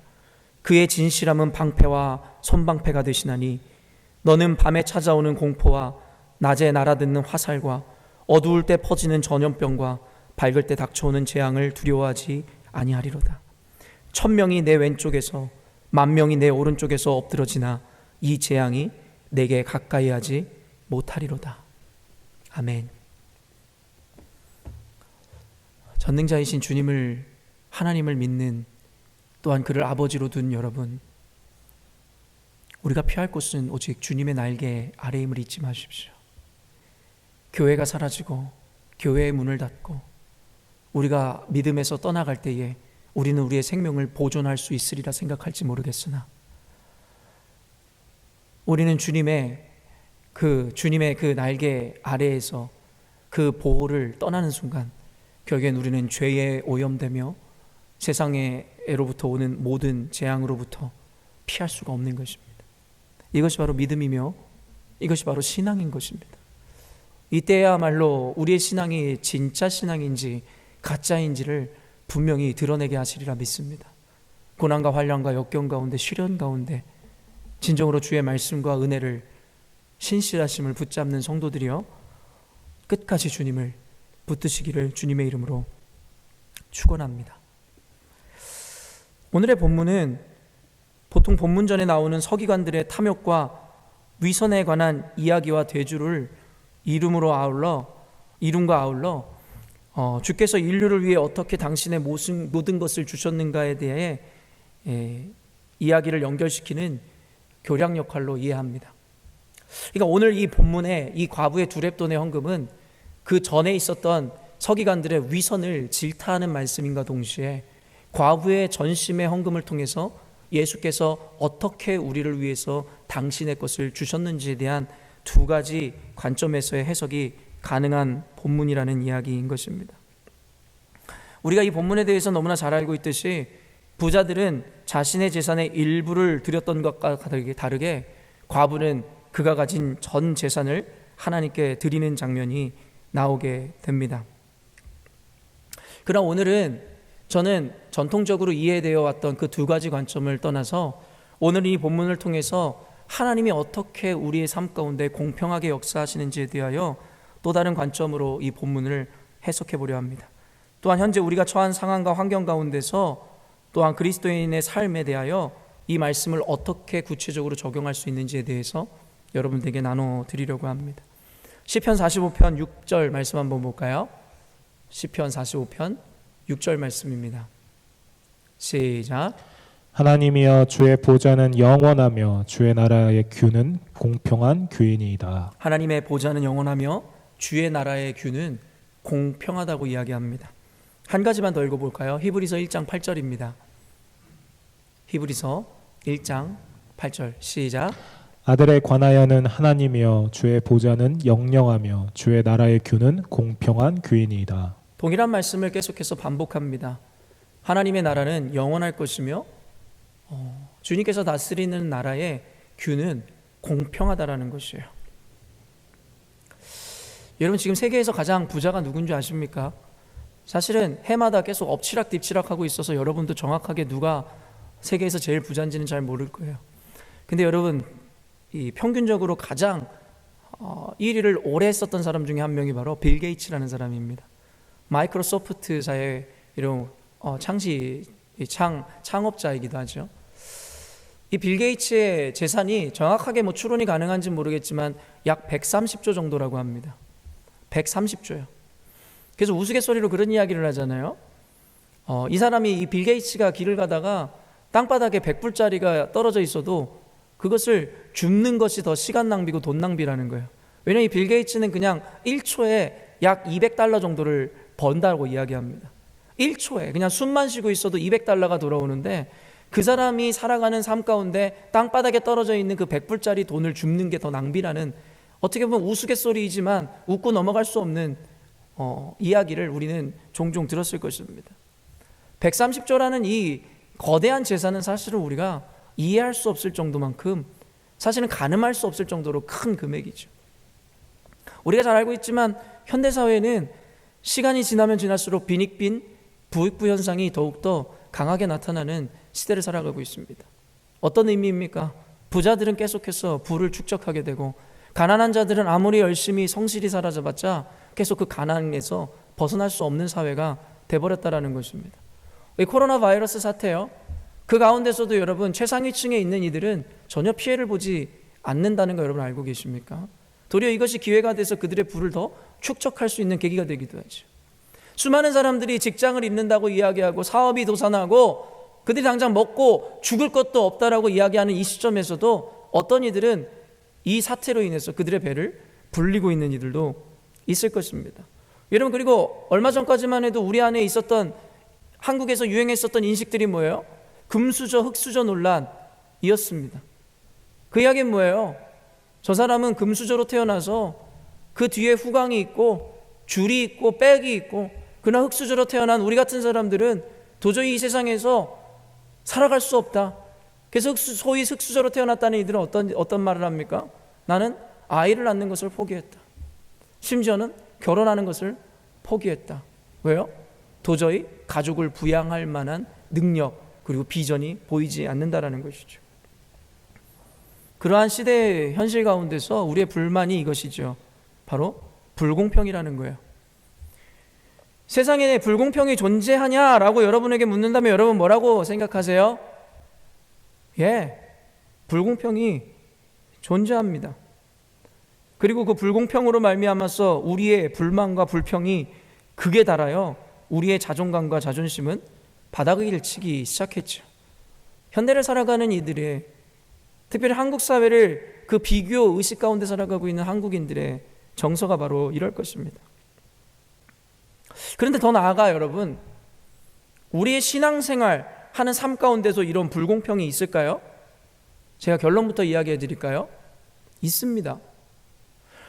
그의 진실함은 방패와 손방패가 되시나니 너는 밤에 찾아오는 공포와 낮에 날아듣는 화살과 어두울 때 퍼지는 전염병과 밝을 때 닥쳐오는 재앙을 두려워하지 아니하리로다. 1000명이 내 왼쪽에서 10,000명이 내 오른쪽에서 엎드러지나 이 재앙이 내게 가까이 하지 못하리로다. 아멘. 전능자이신 주님을, 하나님을 믿는, 또한 그를 아버지로 둔 여러분, 우리가 피할 곳은 오직 주님의 날개 아래임을 잊지 마십시오. 교회가 사라지고 교회의 문을 닫고 우리가 믿음에서 떠나갈 때에 우리는 우리의 생명을 보존할 수 있으리라 생각할지 모르겠으나 우리는 주님의 그 주님의 그 날개 아래에서 그 보호를 떠나는 순간 결국엔 우리는 죄에 오염되며 세상에로부터 오는 모든 재앙으로부터 피할 수가 없는 것입니다. 이것이 바로 믿음이며 이것이 바로 신앙인 것입니다. 이때야말로 우리의 신앙이 진짜 신앙인지 가짜인지를 분명히 드러내게 하시리라 믿습니다. 고난과 환난과 역경 가운데 시련 가운데 진정으로 주의 말씀과 은혜를 신실하심을 붙잡는 성도들이여 끝까지 주님을 붙드시기를 주님의 이름으로 축원합니다. 오늘의 본문은 보통 본문 전에 나오는 서기관들의 탐욕과 위선에 관한 이야기와 대주를 이름과 아울러 주께서 인류를 위해 어떻게 당신의 모든 것을 주셨는가에 대해 이야기를 연결시키는 교량 역할로 이해합니다. 그러니까 오늘 이 본문의 이 과부의 두렙돈의 헌금은 그 전에 있었던 서기관들의 위선을 질타하는 말씀인가 동시에 과부의 전심의 헌금을 통해서 예수께서 어떻게 우리를 위해서 당신의 것을 주셨는지에 대한 두 가지 관점에서의 해석이 가능한 본문이라는 이야기인 것입니다. 우리가 이 본문에 대해서 너무나 잘 알고 있듯이 부자들은 자신의 재산의 일부를 드렸던 것과 다르게 과부는 그가 가진 전 재산을 하나님께 드리는 장면이 나오게 됩니다. 그러나 오늘은 저는 전통적으로 이해되어 왔던 그 두 가지 관점을 떠나서 오늘 이 본문을 통해서 하나님이 어떻게 우리의 삶 가운데 공평하게 역사하시는지에 대하여 또 다른 관점으로 이 본문을 해석해 보려 합니다. 또한 현재 우리가 처한 상황과 환경 가운데서 또한 그리스도인의 삶에 대하여 이 말씀을 어떻게 구체적으로 적용할 수 있는지에 대해서 여러분들에게 나눠드리려고 합니다. 시편 45편 6절 말씀 한번 볼까요? 시편 45편 6절 말씀입니다. 시작. 하나님이여 주의 보좌는 영원하며 주의 나라의 규는 공평한 규이니이다. 하나님의 보좌는 영원하며 주의 나라의 규는 공평하다고 이야기합니다. 한 가지만 더 읽어볼까요? 히브리서 1장 8절입니다. 히브리서 1장 8절 시작. 아들에 관하여는 하나님이여 주의 보좌는 영영하며 주의 나라의 규는 공평한 규이니이다. 동일한 말씀을 계속해서 반복합니다. 하나님의 나라는 영원할 것이며 주님께서 다스리는 나라의 규는 공평하다라는 것이에요. 여러분 지금 세계에서 가장 부자가 누군지 아십니까? 사실은 해마다 계속 엎치락뒤치락하고 있어서 여러분도 정확하게 누가 세계에서 제일 부자인지는 잘 모를 거예요. 근데 여러분 이 평균적으로 가장 1위를 오래 했었던 사람 중에 한 명이 바로 빌 게이츠라는 사람입니다. 마이크로소프트사의 이런 창업자이기도 하죠. 이 빌 게이츠의 재산이 정확하게 추론이 가능한지 모르겠지만 약 130조 정도라고 합니다. 130조요. 그래서 우스갯소리로 그런 이야기를 하잖아요. 이 사람이 이 빌 게이츠가 길을 가다가 땅바닥에 100불짜리가 떨어져 있어도 그것을 줍는 것이 더 시간 낭비고 돈 낭비라는 거예요. 왜냐하면 이 빌 게이츠는 그냥 1초에 약 200달러 정도를 번다고 이야기합니다. 1초에 그냥 숨만 쉬고 있어도 200달러가 돌아오는데 그 사람이 살아가는 삶 가운데 땅바닥에 떨어져 있는 그 100불짜리 돈을 줍는 게 더 낭비라는, 어떻게 보면 우스갯소리이지만 웃고 넘어갈 수 없는 이야기를 우리는 종종 들었을 것입니다. 130조라는 이 거대한 재산은 사실은 우리가 이해할 수 없을 정도만큼, 사실은 가늠할 수 없을 정도로 큰 금액이죠. 우리가 잘 알고 있지만 현대사회는 시간이 지나면 지날수록 빈익빈, 부익부 현상이 더욱더 강하게 나타나는 시대를 살아가고 있습니다. 어떤 의미입니까? 부자들은 계속해서 부를 축적하게 되고 가난한 자들은 아무리 열심히 성실히 살아봤자 계속 그 가난에서 벗어날 수 없는 사회가 돼버렸다라는 것입니다. 이 코로나 바이러스 사태요, 그 가운데서도 여러분 최상위층에 있는 이들은 전혀 피해를 보지 않는다는 거 여러분 알고 계십니까? 도리어 이것이 기회가 돼서 그들의 부를 더 축적할 수 있는 계기가 되기도 하죠. 수많은 사람들이 직장을 잃는다고 이야기하고 사업이 도산하고 그들이 당장 먹고 죽을 것도 없다라고 이야기하는 이 시점에서도 어떤 이들은 이 사태로 인해서 그들의 배를 불리고 있는 이들도 있을 것입니다. 여러분, 그리고 얼마 전까지만 해도 우리 안에 있었던, 한국에서 유행했었던 인식들이 뭐예요? 금수저, 흑수저 논란이었습니다. 그 이야기는 뭐예요? 저 사람은 금수저로 태어나서 그 뒤에 후광이 있고 줄이 있고 백이 있고, 그러나 흙수저로 태어난 우리 같은 사람들은 도저히 이 세상에서 살아갈 수 없다. 그래서 소위 흙수저로 태어났다는 이들은 어떤 말을 합니까? 나는 아이를 낳는 것을 포기했다. 심지어는 결혼하는 것을 포기했다. 왜요? 도저히 가족을 부양할 만한 능력 그리고 비전이 보이지 않는다라는 것이죠. 그러한 시대의 현실 가운데서 우리의 불만이 이것이죠. 바로 불공평이라는 거예요. 세상에 불공평이 존재하냐라고 여러분에게 묻는다면 여러분 뭐라고 생각하세요? 예, 불공평이 존재합니다. 그리고 그 불공평으로 말미암아서 우리의 불만과 불평이 극에 달하여 우리의 자존감과 자존심은 바닥을 치기 시작했죠. 현대를 살아가는 이들의, 특별히 한국 사회를 그 비교 의식 가운데 살아가고 있는 한국인들의 정서가 바로 이럴 것입니다. 그런데 더 나아가 여러분, 우리의 신앙생활 하는 삶 가운데서 이런 불공평이 있을까요? 제가 결론부터 이야기해 드릴까요? 있습니다.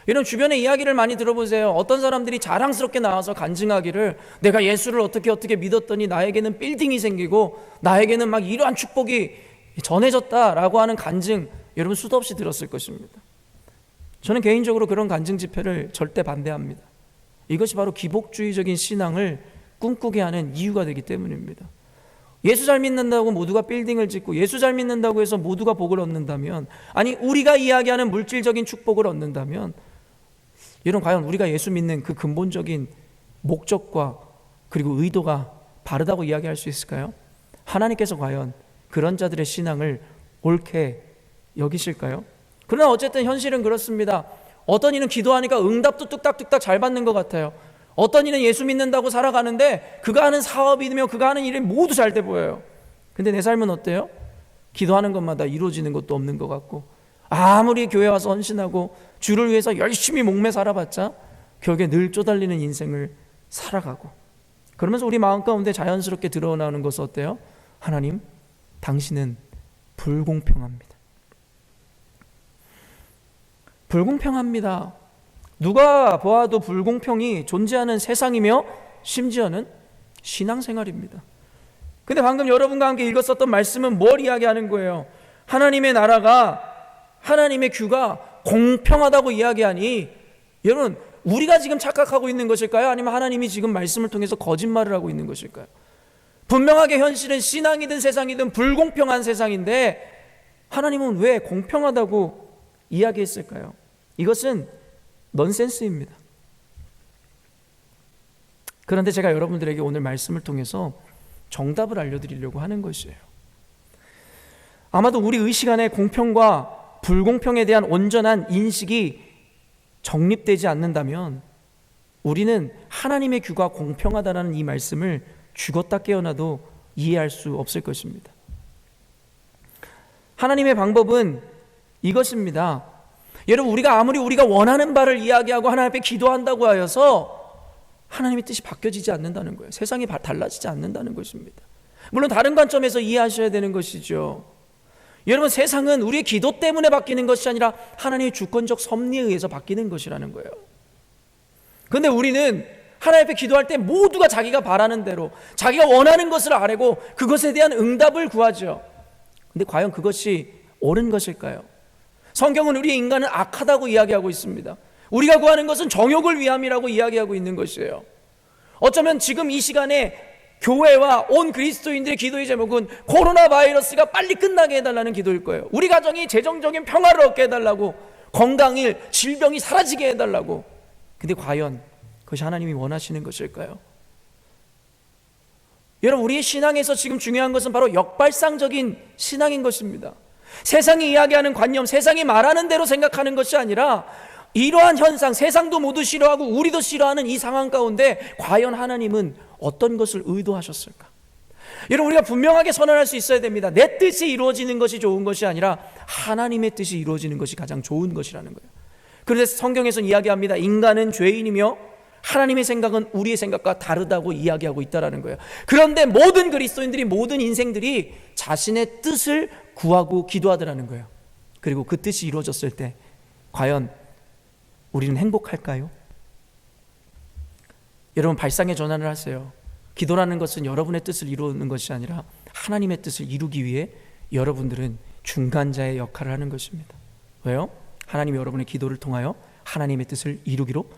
이런 주변의 이야기를 많이 들어보세요. 어떤 사람들이 자랑스럽게 나와서 간증하기를, 내가 예수를 어떻게 믿었더니 나에게는 빌딩이 생기고 나에게는 막 이러한 축복이 전해졌다라고 하는 간증, 여러분 수도 없이 들었을 것입니다. 저는 개인적으로 그런 간증 집회를 절대 반대합니다. 이것이 바로 기복주의적인 신앙을 꿈꾸게 하는 이유가 되기 때문입니다. 예수 잘 믿는다고 모두가 빌딩을 짓고, 예수 잘 믿는다고 해서 모두가 복을 얻는다면, 아니 우리가 이야기하는 물질적인 축복을 얻는다면, 여러분 과연 우리가 예수 믿는 그 근본적인 목적과 그리고 의도가 바르다고 이야기할 수 있을까요? 하나님께서 과연 그런 자들의 신앙을 옳게 여기실까요? 그러나 어쨌든 현실은 그렇습니다. 어떤 이는 기도하니까 응답도 뚝딱뚝딱 잘 받는 것 같아요. 어떤 이는 예수 믿는다고 살아가는데 그가 하는 사업이며 그가 하는 일이 모두 잘 돼 보여요. 근데 내 삶은 어때요? 기도하는 것마다 이루어지는 것도 없는 것 같고, 아무리 교회 와서 헌신하고 주를 위해서 열심히 목매 살아봤자 결국에 늘 쪼달리는 인생을 살아가고, 그러면서 우리 마음 가운데 자연스럽게 드러나는 것은 어때요? 하나님, 당신은 불공평합니다. 불공평합니다. 누가 보아도 불공평이 존재하는 세상이며 심지어는 신앙생활입니다. 근데 방금 여러분과 함께 읽었었던 말씀은 뭘 이야기하는 거예요? 하나님의 나라가, 하나님의 규가 공평하다고 이야기하니, 여러분 우리가 지금 착각하고 있는 것일까요? 아니면 하나님이 지금 말씀을 통해서 거짓말을 하고 있는 것일까요? 분명하게 현실은 신앙이든 세상이든 불공평한 세상인데 하나님은 왜 공평하다고 이야기했을까요? 이것은 넌센스입니다. 그런데 제가 여러분들에게 오늘 말씀을 통해서 정답을 알려드리려고 하는 것이에요. 아마도 우리 의식 안에 공평과 불공평에 대한 온전한 인식이 정립되지 않는다면 우리는 하나님의 규가 공평하다는 이 말씀을 죽었다 깨어나도 이해할 수 없을 것입니다. 하나님의 방법은 이것입니다. 여러분, 우리가 아무리 우리가 원하는 바를 이야기하고 하나님 앞에 기도한다고 하여서 하나님의 뜻이 바뀌어지지 않는다는 거예요. 세상이 달라지지 않는다는 것입니다. 물론 다른 관점에서 이해하셔야 되는 것이죠. 여러분, 세상은 우리의 기도 때문에 바뀌는 것이 아니라 하나님의 주권적 섭리에 의해서 바뀌는 것이라는 거예요. 그런데 우리는 하나님 앞에 기도할 때 모두가 자기가 바라는 대로 자기가 원하는 것을 아뢰고 그것에 대한 응답을 구하죠. 그런데 과연 그것이 옳은 것일까요? 성경은 우리 인간은 악하다고 이야기하고 있습니다. 우리가 구하는 것은 정욕을 위함이라고 이야기하고 있는 것이에요. 어쩌면 지금 이 시간에 교회와 온 그리스도인들의 기도의 제목은 코로나 바이러스가 빨리 끝나게 해달라는 기도일 거예요. 우리 가정이 재정적인 평화를 얻게 해달라고, 건강일, 질병이 사라지게 해달라고. 근데 과연 그것이 하나님이 원하시는 것일까요? 여러분, 우리의 신앙에서 지금 중요한 것은 바로 역발상적인 신앙인 것입니다. 세상이 이야기하는 관념, 세상이 말하는 대로 생각하는 것이 아니라 이러한 현상, 세상도 모두 싫어하고 우리도 싫어하는 이 상황 가운데 과연 하나님은 어떤 것을 의도하셨을까? 여러분, 우리가 분명하게 선언할 수 있어야 됩니다. 내 뜻이 이루어지는 것이 좋은 것이 아니라 하나님의 뜻이 이루어지는 것이 가장 좋은 것이라는 거예요. 그래서 성경에서는 이야기합니다. 인간은 죄인이며 하나님의 생각은 우리의 생각과 다르다고 이야기하고 있다는 거예요. 그런데 모든 그리스도인들이, 모든 인생들이 자신의 뜻을 구하고 기도하더라는 거예요. 그리고 그 뜻이 이루어졌을 때 과연 우리는 행복할까요? 여러분, 발상의 전환을 하세요. 기도라는 것은 여러분의 뜻을 이루는 것이 아니라 하나님의 뜻을 이루기 위해 여러분들은 중간자의 역할을 하는 것입니다. 왜요? 하나님이 여러분의 기도를 통하여 하나님의 뜻을 이루기로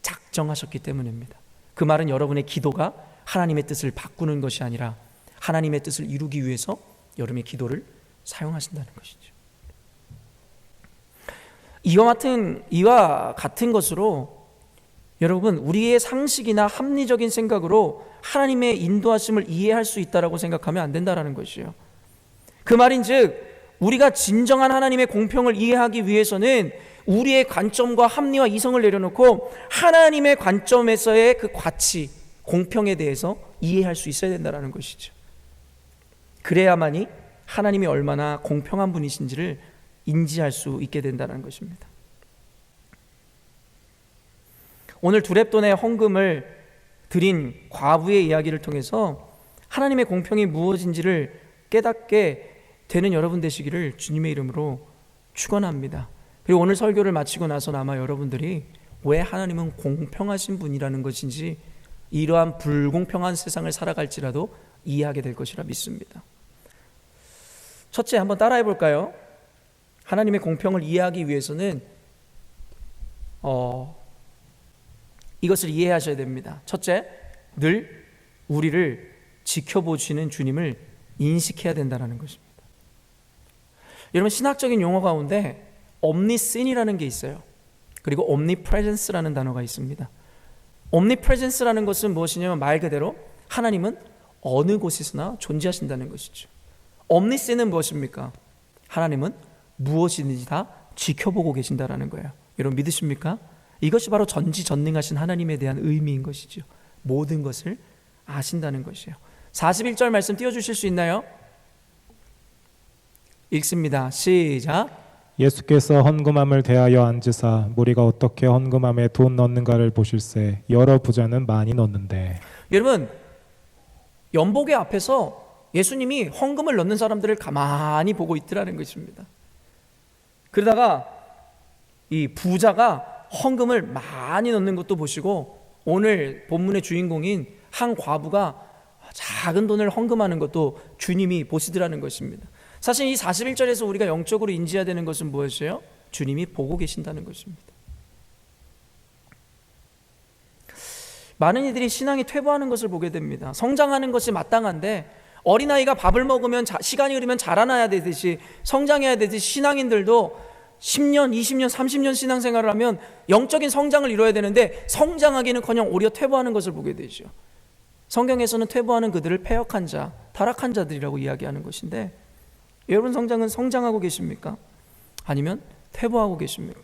작정하셨기 때문입니다. 그 말은 여러분의 기도가 하나님의 뜻을 바꾸는 것이 아니라 하나님의 뜻을 이루기 위해서 여러분의 기도를 사용하신다는 것이죠. 이와 같은 것으로 여러분, 우리의 상식이나 합리적인 생각으로 하나님의 인도하심을 이해할 수 있다라고 생각하면 안 된다라는 것이에요. 그 말인즉 우리가 진정한 하나님의 공평을 이해하기 위해서는 우리의 관점과 합리와 이성을 내려놓고 하나님의 관점에서의 그 가치, 공평에 대해서 이해할 수 있어야 된다는 것이죠. 그래야만이 하나님이 얼마나 공평한 분이신지를 인지할 수 있게 된다는 것입니다. 오늘 두렙돈의 헌금을 드린 과부의 이야기를 통해서 하나님의 공평이 무엇인지를 깨닫게 되는 여러분 되시기를 주님의 이름으로 축원합니다. 그리고 오늘 설교를 마치고 나서 아마 여러분들이 왜 하나님은 공평하신 분이라는 것인지 이러한 불공평한 세상을 살아갈지라도 이해하게 될 것이라 믿습니다. 첫째, 한번 따라해 볼까요? 하나님의 공평을 이해하기 위해서는 이것을 이해하셔야 됩니다. 첫째, 늘 우리를 지켜보시는 주님을 인식해야 된다는 것입니다. 여러분, 신학적인 용어 가운데 omniscien이라는 게 있어요. 그리고 omnipresence라는 단어가 있습니다. omnipresence라는 것은 무엇이냐면 말 그대로 하나님은 어느 곳에서나 존재하신다는 것이죠. omniscient은 무엇입니까? 하나님은 무엇이든지 다 지켜보고 계신다라는 거예요. 여러분 믿으십니까? 이것이 바로 전지전능하신 하나님에 대한 의미인 것이죠. 모든 것을 아신다는 것이에요. 41절 말씀 띄워주실 수 있나요? 읽습니다. 시작. 예수께서 헌금함을 대하여 앉으사 무리가 어떻게 헌금함에 돈 넣는가를 보실세 여러 부자는 많이 넣는데. 여러분, 연복의 앞에서 예수님이 헌금을 넣는 사람들을 가만히 보고 있더라는 것입니다. 그러다가 이 부자가 헌금을 많이 넣는 것도 보시고 오늘 본문의 주인공인 한 과부가 작은 돈을 헌금하는 것도 주님이 보시더라는 것입니다. 사실 이 41절에서 우리가 영적으로 인지해야 되는 것은 무엇이에요? 주님이 보고 계신다는 것입니다. 많은 이들이 신앙이 퇴보하는 것을 보게 됩니다. 성장하는 것이 마땅한데 어린아이가 밥을 먹으면 시간이 흐르면 자라나야 되듯이 성장해야 되듯이 신앙인들도 10년, 20년, 30년 신앙생활을 하면 영적인 성장을 이뤄야 되는데 성장하기는커녕 오히려 퇴보하는 것을 보게 되죠. 성경에서는 퇴보하는 그들을 패역한 자, 타락한 자들이라고 이야기하는 것인데 여러분 성장은 성장하고 계십니까? 아니면 퇴보하고 계십니까?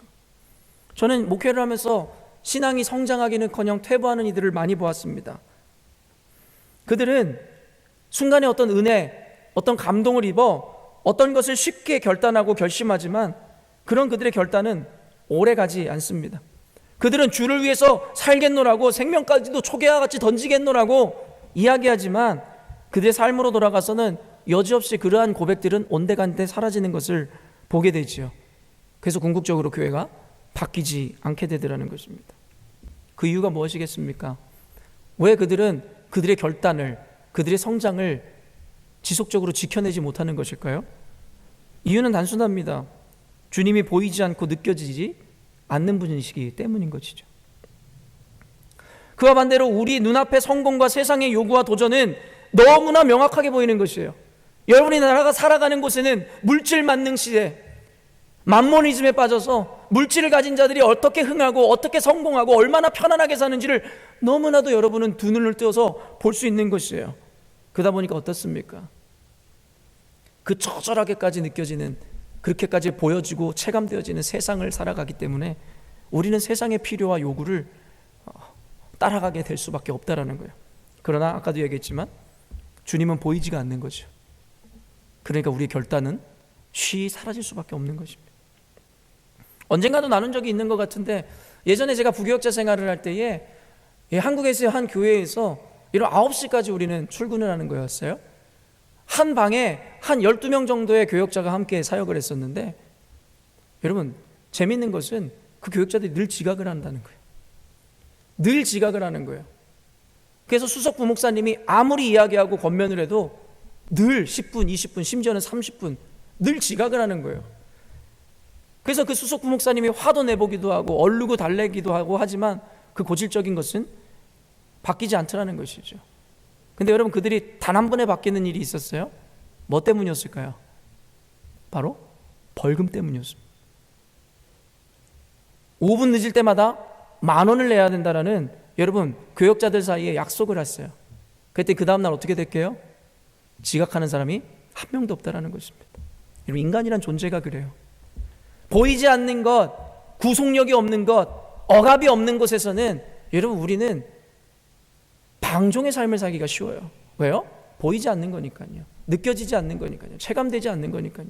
저는 목회를 하면서 신앙이 성장하기는커녕 퇴보하는 이들을 많이 보았습니다. 그들은 순간에 어떤 은혜, 어떤 감동을 입어 어떤 것을 쉽게 결단하고 결심하지만 그런 그들의 결단은 오래가지 않습니다. 그들은 주를 위해서 살겠노라고 생명까지도 초계와 같이 던지겠노라고 이야기하지만 그들의 삶으로 돌아가서는 여지없이 그러한 고백들은 온데간데 사라지는 것을 보게 되지요. 그래서 궁극적으로 교회가 바뀌지 않게 되더라는 것입니다. 그 이유가 무엇이겠습니까? 왜 그들은 그들의 결단을, 그들의 성장을 지속적으로 지켜내지 못하는 것일까요? 이유는 단순합니다. 주님이 보이지 않고 느껴지지 않는 분이시기 때문인 것이죠. 그와 반대로 우리 눈앞의 성공과 세상의 요구와 도전은 너무나 명확하게 보이는 것이에요. 여러분이 나라가 살아가는 곳에는 물질 만능 시대, 만모니즘에 빠져서 물질을 가진 자들이 어떻게 흥하고 어떻게 성공하고 얼마나 편안하게 사는지를 너무나도 여러분은 두 눈을 떼어서 볼 수 있는 것이에요. 그러다 보니까 어떻습니까? 그 처절하게까지 느껴지는, 그렇게까지 보여지고 체감되어지는 세상을 살아가기 때문에 우리는 세상의 필요와 요구를 따라가게 될 수밖에 없다라는 거예요. 그러나 아까도 얘기했지만 주님은 보이지가 않는 거죠. 그러니까 우리의 결단은 쉬이 사라질 수밖에 없는 것입니다. 언젠가도 나눈 적이 있는 것 같은데 예전에 제가 부교역자 생활을 할 때에 한국에서의 한 교회에서 이런 9시까지 우리는 출근을 하는 거였어요. 한 방에 한 12명 정도의 교역자가 함께 사역을 했었는데 여러분 재밌는 것은 그 교육자들이 늘 지각을 한다는 거예요. 늘 지각을 하는 거예요. 그래서 수석 부목사님이 아무리 이야기하고 권면을 해도 늘 10분, 20분, 심지어는 30분 늘 지각을 하는 거예요. 그래서 그 수석 부목사님이 화도 내보기도 하고 얼르고 달래기도 하고 하지만 그 고질적인 것은 바뀌지 않더라는 것이죠. 근데 여러분, 그들이 단 한 번에 바뀌는 일이 있었어요. 뭐 때문이었을까요? 바로 벌금 때문이었습니다. 5분 늦을 때마다 10,000원을 내야 된다라는, 여러분, 교역자들 사이에 약속을 했어요. 그때 그 다음날 어떻게 될게요? 지각하는 사람이 한 명도 없다라는 것입니다. 여러분, 인간이란 존재가 그래요. 보이지 않는 것, 구속력이 없는 것, 억압이 없는 곳에서는 여러분, 우리는 방종의 삶을 살기가 쉬워요. 왜요? 보이지 않는 거니까요. 느껴지지 않는 거니까요. 체감되지 않는 거니까요.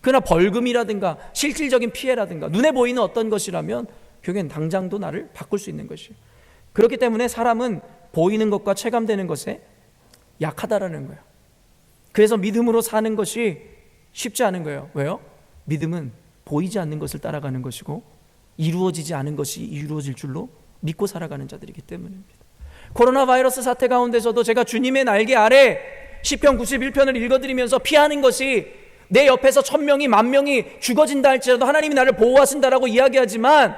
그러나 벌금이라든가 실질적인 피해라든가 눈에 보이는 어떤 것이라면 결국엔 당장도 나를 바꿀 수 있는 것이에요. 그렇기 때문에 사람은 보이는 것과 체감되는 것에 약하다라는 거예요. 그래서 믿음으로 사는 것이 쉽지 않은 거예요. 왜요? 믿음은 보이지 않는 것을 따라가는 것이고 이루어지지 않은 것이 이루어질 줄로 믿고 살아가는 자들이기 때문입니다. 코로나 바이러스 사태 가운데서도 제가 주님의 날개 아래 시편 91편을 읽어드리면서 피하는 것이 내 옆에서 1,000명이 10,000명이 죽어진다 할지라도 하나님이 나를 보호하신다라고 이야기하지만,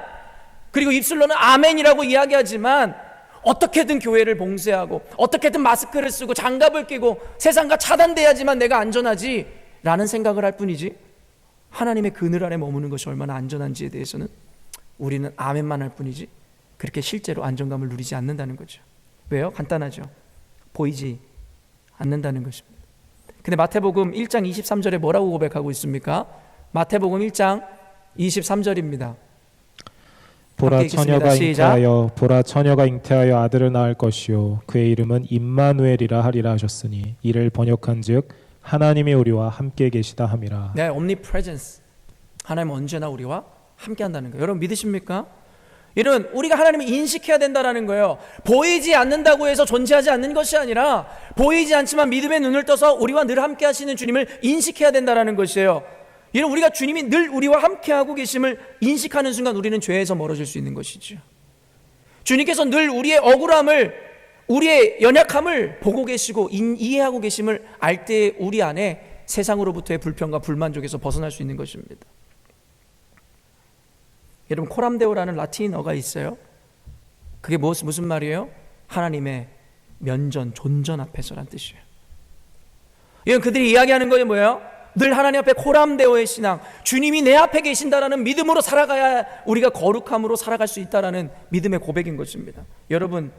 그리고 입술로는 아멘이라고 이야기하지만, 어떻게든 교회를 봉쇄하고 어떻게든 마스크를 쓰고 장갑을 끼고 세상과 차단돼야지만 내가 안전하지 라는 생각을 할 뿐이지, 하나님의 그늘 아래 머무는 것이 얼마나 안전한지에 대해서는 우리는 아멘만 할 뿐이지 그렇게 실제로 안정감을 누리지 않는다는 거죠. 왜요? 간단하죠. 보이지 않는다는 것입니다. 근데 마태복음 1장 23절에 뭐라고 고백하고 있습니까? 마태복음 1장 23절입니다. 보라 처녀가 잉태하여 아들을 낳을 것이요 그의 이름은 임마누엘이라 하리라 하셨으니 이를 번역한즉 하나님이 우리와 함께 계시다 함이라. 네, omnipresence. 하나님은 언제나 우리와 함께 한다는 거예요. 여러분 믿으십니까? 이런 우리가 하나님을 인식해야 된다라는 거예요. 보이지 않는다고 해서 존재하지 않는 것이 아니라 보이지 않지만 믿음의 눈을 떠서 우리와 늘 함께 하시는 주님을 인식해야 된다라는 것이에요. 이런 우리가 주님이 늘 우리와 함께 하고 계심을 인식하는 순간 우리는 죄에서 멀어질 수 있는 것이죠. 주님께서 늘 우리의 억울함을, 우리의 연약함을 보고 계시고 이해하고 계심을 알 때 우리 안에 세상으로부터의 불평과 불만족에서 벗어날 수 있는 것입니다. 여러분, 코람데오라는 라틴어가 있어요. 그게 무슨 말이에요? 하나님의 면전, 존전 앞에서란 뜻이에요. 이건 그들이 이야기하는 거예요. 뭐예요? 늘 하나님 앞에 코람데오의 신앙, 주님이 내 앞에 계신다라는 믿음으로 살아가야 우리가 거룩함으로 살아갈 수 있다라는 믿음의 고백인 것입니다. 여러분,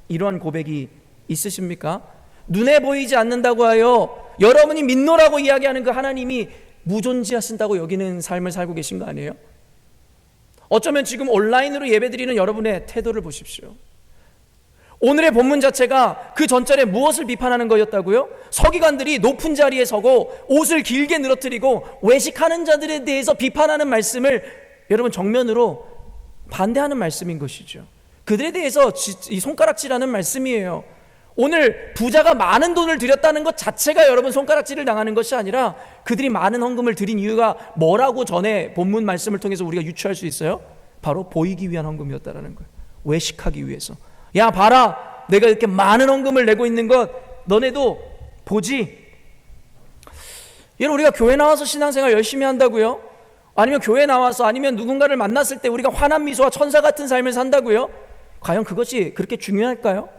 이러한 고백이 있으십니까? 눈에 보이지 않는다고 하여 여러분이 믿노라고 이야기하는 그 하나님이 무존재하신다고 여기는 삶을 살고 계신 거 아니에요? 어쩌면 지금 온라인으로 예배드리는 여러분의 태도를 보십시오. 오늘의 본문 자체가 그 전절에 무엇을 비판하는 거였다고요? 서기관들이 높은 자리에 서고 옷을 길게 늘어뜨리고 외식하는 자들에 대해서 비판하는 말씀을 여러분 정면으로 반대하는 말씀인 것이죠. 그들에 대해서 이 손가락질하는 말씀이에요. 오늘 부자가 많은 돈을 들였다는 것 자체가 여러분 손가락질을 당하는 것이 아니라 그들이 많은 헌금을 드린 이유가 뭐라고 전에 본문 말씀을 통해서 우리가 유추할 수 있어요? 바로 보이기 위한 헌금이었다라는 거예요. 외식하기 위해서. 야 봐라, 내가 이렇게 많은 헌금을 내고 있는 것 너네도 보지. 여러분, 우리가 교회 나와서 신앙생활 열심히 한다고요? 아니면 교회 나와서 아니면 누군가를 만났을 때 우리가 환한 미소와 천사 같은 삶을 산다고요? 과연 그것이 그렇게 중요할까요?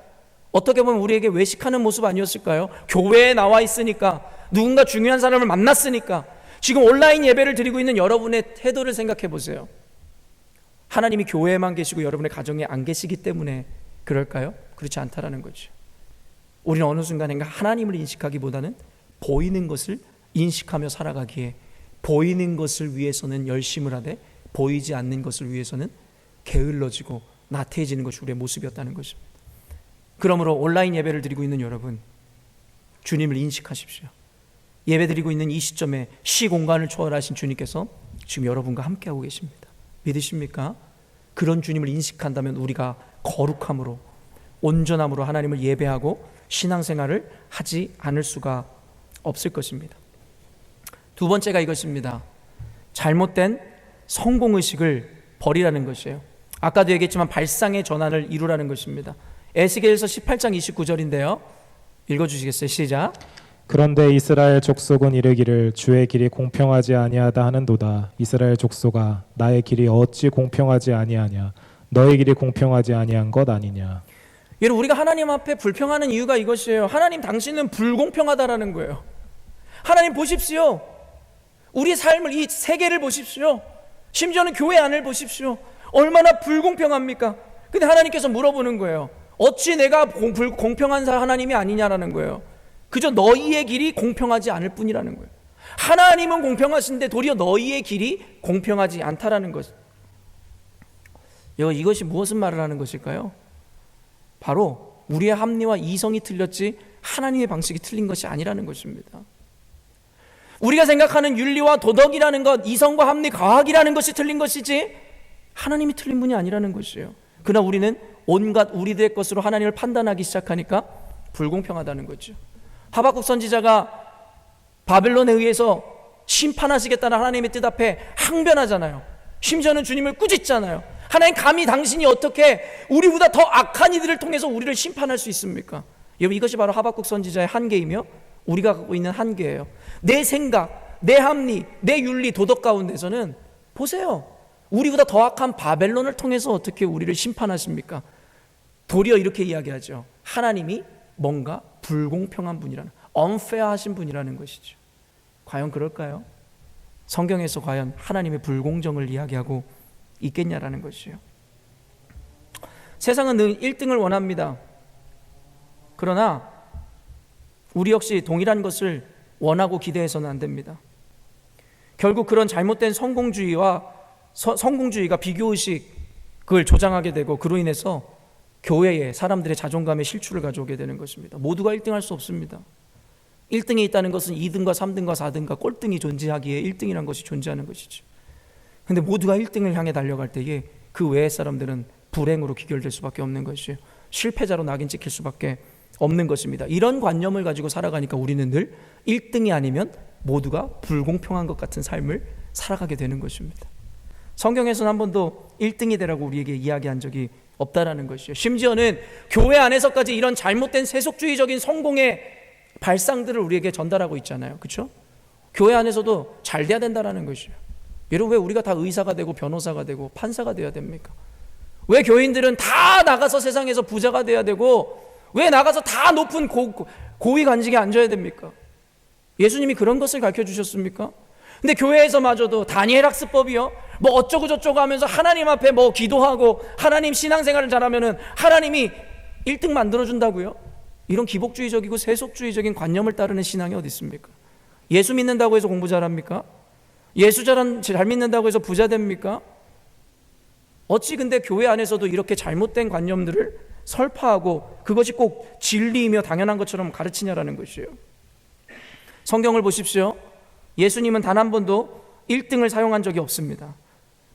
어떻게 보면 우리에게 외식하는 모습 아니었을까요? 교회에 나와 있으니까, 누군가 중요한 사람을 만났으니까. 지금 온라인 예배를 드리고 있는 여러분의 태도를 생각해 보세요. 하나님이 교회에만 계시고 여러분의 가정에 안 계시기 때문에 그럴까요? 그렇지 않다라는 거죠. 우리는 어느 순간인가 하나님을 인식하기보다는 보이는 것을 인식하며 살아가기에, 보이는 것을 위해서는 열심을 하되 보이지 않는 것을 위해서는 게을러지고 나태해지는 것이 우리의 모습이었다는 것입니다. 그러므로 온라인 예배를 드리고 있는 여러분, 주님을 인식하십시오. 예배 드리고 있는 이 시점에 시공간을 초월하신 주님께서 지금 여러분과 함께하고 계십니다. 믿으십니까? 그런 주님을 인식한다면 우리가 거룩함으로, 온전함으로 하나님을 예배하고 신앙생활을 하지 않을 수가 없을 것입니다. 두 번째가 이것입니다. 잘못된 성공의식을 버리라는 것이에요. 아까도 얘기했지만 발상의 전환을 이루라는 것입니다. 에스겔서 18장 29절인데요. 읽어주시겠어요? 시작. 그런데 이스라엘 족속은 이르기를 주의 길이 공평하지 아니하다 하는도다. 이스라엘 족속아 나의 길이 어찌 공평하지 아니하냐. 너의 길이 공평하지 아니한 것 아니냐. 여러분, 우리가 하나님 앞에 불평하는 이유가 이것이에요. 하나님, 당신은 불공평하다라는 거예요. 하나님 보십시오. 우리 삶을, 이 세계를 보십시오. 심지어는 교회 안을 보십시오. 얼마나 불공평합니까? 근데 하나님께서 물어보는 거예요. 어찌 내가 공평한 하나님이 아니냐라는 거예요. 그저 너희의 길이 공평하지 않을 뿐이라는 거예요. 하나님은 공평하신데 도리어 너희의 길이 공평하지 않다라는 것. 이것이 무엇을 말을 하는 것일까요? 바로 우리의 합리와 이성이 틀렸지 하나님의 방식이 틀린 것이 아니라는 것입니다. 우리가 생각하는 윤리와 도덕이라는 것, 이성과 합리, 과학이라는 것이 틀린 것이지 하나님이 틀린 분이 아니라는 것이에요. 그러나 우리는 온갖 우리들의 것으로 하나님을 판단하기 시작하니까 불공평하다는 거죠. 하박국 선지자가 바벨론에 의해서 심판하시겠다는 하나님의 뜻 앞에 항변하잖아요. 심지어는 주님을 꾸짖잖아요. 하나님, 감히 당신이 어떻게 우리보다 더 악한 이들을 통해서 우리를 심판할 수 있습니까? 여러분, 이것이 바로 하박국 선지자의 한계이며 우리가 갖고 있는 한계예요. 내 생각, 내 합리, 내 윤리, 도덕 가운데서는 보세요. 우리보다 더 악한 바벨론을 통해서 어떻게 우리를 심판하십니까? 도리어 이렇게 이야기하죠. 하나님이 뭔가 불공평한 분이라는, unfair하신 분이라는 것이죠. 과연 그럴까요? 성경에서 과연 하나님의 불공정을 이야기하고 있겠냐라는 것이에요. 세상은 늘 1등을 원합니다. 그러나 우리 역시 동일한 것을 원하고 기대해서는 안 됩니다. 결국 그런 잘못된 성공주의가 비교의식을 조장하게 되고 그로 인해서 교회에 사람들의 자존감에 실추를 가져오게 되는 것입니다. 모두가 1등 할 수 없습니다. 1등이 있다는 것은 2등과 3등과 4등과 꼴등이 존재하기에 1등이라는 것이 존재하는 것이죠. 근데 모두가 1등을 향해 달려갈 때에 그 외의 사람들은 불행으로 귀결될 수밖에 없는 것이에요. 실패자로 낙인 찍힐 수밖에 없는 것입니다. 이런 관념을 가지고 살아가니까 우리는 늘 1등이 아니면 모두가 불공평한 것 같은 삶을 살아가게 되는 것입니다. 성경에서는 한 번도 1등이 되라고 우리에게 이야기한 적이 없다라는 것이에요. 심지어는 교회 안에서까지 이런 잘못된 세속주의적인 성공의 발상들을 우리에게 전달하고 있잖아요. 그렇죠? 교회 안에서도 잘 돼야 된다라는 것이에요. 여러분, 왜 우리가 다 의사가 되고 변호사가 되고 판사가 돼야 됩니까? 왜 교인들은 다 나가서 세상에서 부자가 돼야 되고 왜 나가서 다 높은 고위 관직에 앉아야 됩니까? 예수님이 그런 것을 가르쳐 주셨습니까? 근데 교회에서마저도 다니엘 학습법이요, 뭐 어쩌고 저쩌고 하면서 하나님 앞에 뭐 기도하고 하나님 신앙생활을 잘하면은 하나님이 1등 만들어준다고요? 이런 기복주의적이고 세속주의적인 관념을 따르는 신앙이 어디 있습니까? 예수 믿는다고 해서 공부 잘합니까? 예수 잘 믿는다고 해서 부자 됩니까? 어찌 근데 교회 안에서도 이렇게 잘못된 관념들을 설파하고 그것이 꼭 진리이며 당연한 것처럼 가르치냐라는 것이에요. 성경을 보십시오. 예수님은 단 한 번도 1등을 사용한 적이 없습니다.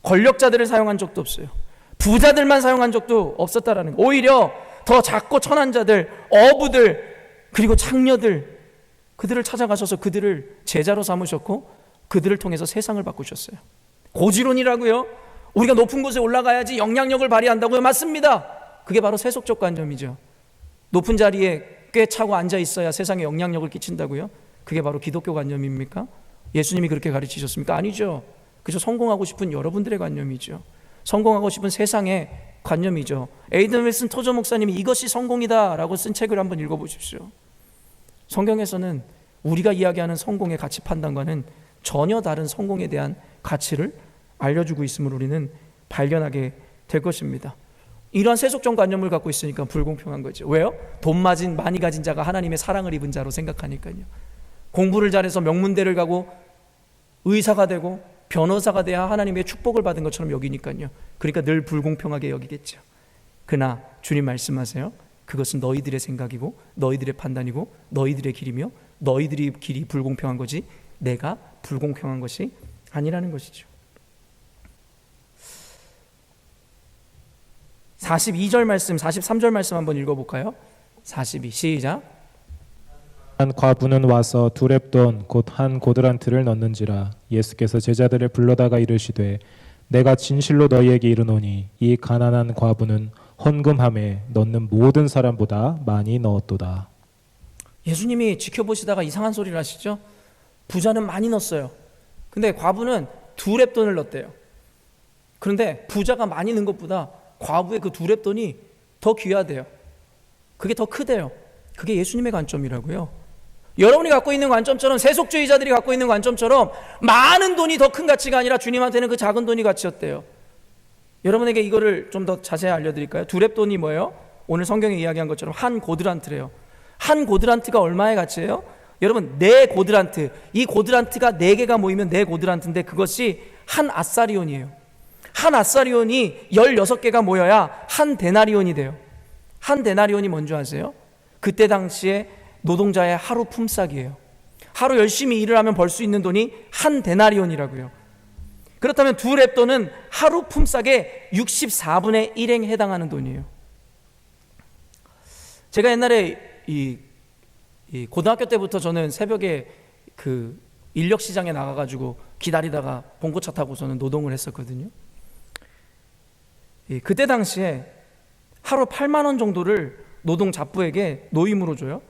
권력자들을 사용한 적도 없어요. 부자들만 사용한 적도 없었다라는 거예요. 오히려 더 작고 천한 자들, 어부들, 그리고 창녀들, 그들을 찾아가셔서 그들을 제자로 삼으셨고 그들을 통해서 세상을 바꾸셨어요. 고지론이라고요? 우리가 높은 곳에 올라가야지 영향력을 발휘한다고요? 맞습니다. 그게 바로 세속적 관념이죠. 높은 자리에 꽤 차고 앉아 있어야 세상에 영향력을 끼친다고요? 그게 바로 기독교 관념입니까? 예수님이 그렇게 가르치셨습니까? 아니죠. 그저 성공하고 싶은 여러분들의 관념이죠. 성공하고 싶은 세상의 관념이죠. 에이든 윌슨 토저 목사님이 이것이 성공이다라고 쓴 책을 한번 읽어보십시오. 성경에서는 우리가 이야기하는 성공의 가치 판단과는 전혀 다른 성공에 대한 가치를 알려주고 있음을 우리는 발견하게 될 것입니다. 이러한 세속적 관념을 갖고 있으니까 불공평한 거죠. 왜요? 돈 많이 가진 자가 하나님의 사랑을 입은 자로 생각하니까요. 공부를 잘해서 명문대를 가고 의사가 되고 변호사가 돼야 하나님의 축복을 받은 것처럼 여기니까요. 그러니까 늘 불공평하게 여기겠죠. 그러나 주님 말씀하세요. 그것은 너희들의 생각이고 너희들의 판단이고 너희들의 길이며 너희들의 길이 불공평한 거지 내가 불공평한 것이 아니라는 것이죠. 42절 말씀, 43절 말씀 한번 읽어볼까요? 42 시작. 한 과부는 와서 두 렙돈 곧 한 고드란트를 넣는지라. 예수께서 제자들을 불러다가 이르시되 내가 진실로 너희에게 이르노니 이 가난한 과부는 헌금함에 넣는 모든 사람보다 많이 넣었도다. 예수님이 지켜보시다가 이상한 소리를 하시죠. 부자는 많이 넣었어요. 근데 과부는 2렙돈을 넣었대요. 그런데 부자가 많이 넣은 것보다 과부의 그 2렙돈이 더 귀하대요. 그게 더 크대요. 그게 예수님의 관점이라고요. 여러분이 갖고 있는 관점처럼, 세속주의자들이 갖고 있는 관점처럼 많은 돈이 더 큰 가치가 아니라 주님한테는 그 작은 돈이 가치였대요. 여러분에게 이거를 좀 더 자세히 알려드릴까요? 2렙돈이 뭐예요? 오늘 성경에 이야기한 것처럼 한 고드란트래요. 한 고드란트가 얼마의 가치예요? 여러분, 4고드란트, 이 고드란트가 4개가 모이면 4고드란트인데 그것이 한 아사리온이에요. 한 아사리온이 16개가 모여야 한 데나리온이 돼요. 한 데나리온이 뭔지 아세요? 그때 당시에 노동자의 하루 품삯이에요. 하루 열심히 일을 하면 벌 수 있는 돈이 한 데나리온이라고요. 그렇다면 2렙돈은 하루 품삯의 64분의 1에 해당하는 돈이에요. 제가 옛날에 이 고등학교 때부터 저는 새벽에 그 인력시장에 나가가지고 기다리다가 봉고차 타고 저는 노동을 했었거든요. 그때 당시에 하루 8만 원 정도를 노동자부에게 노임으로 줘요.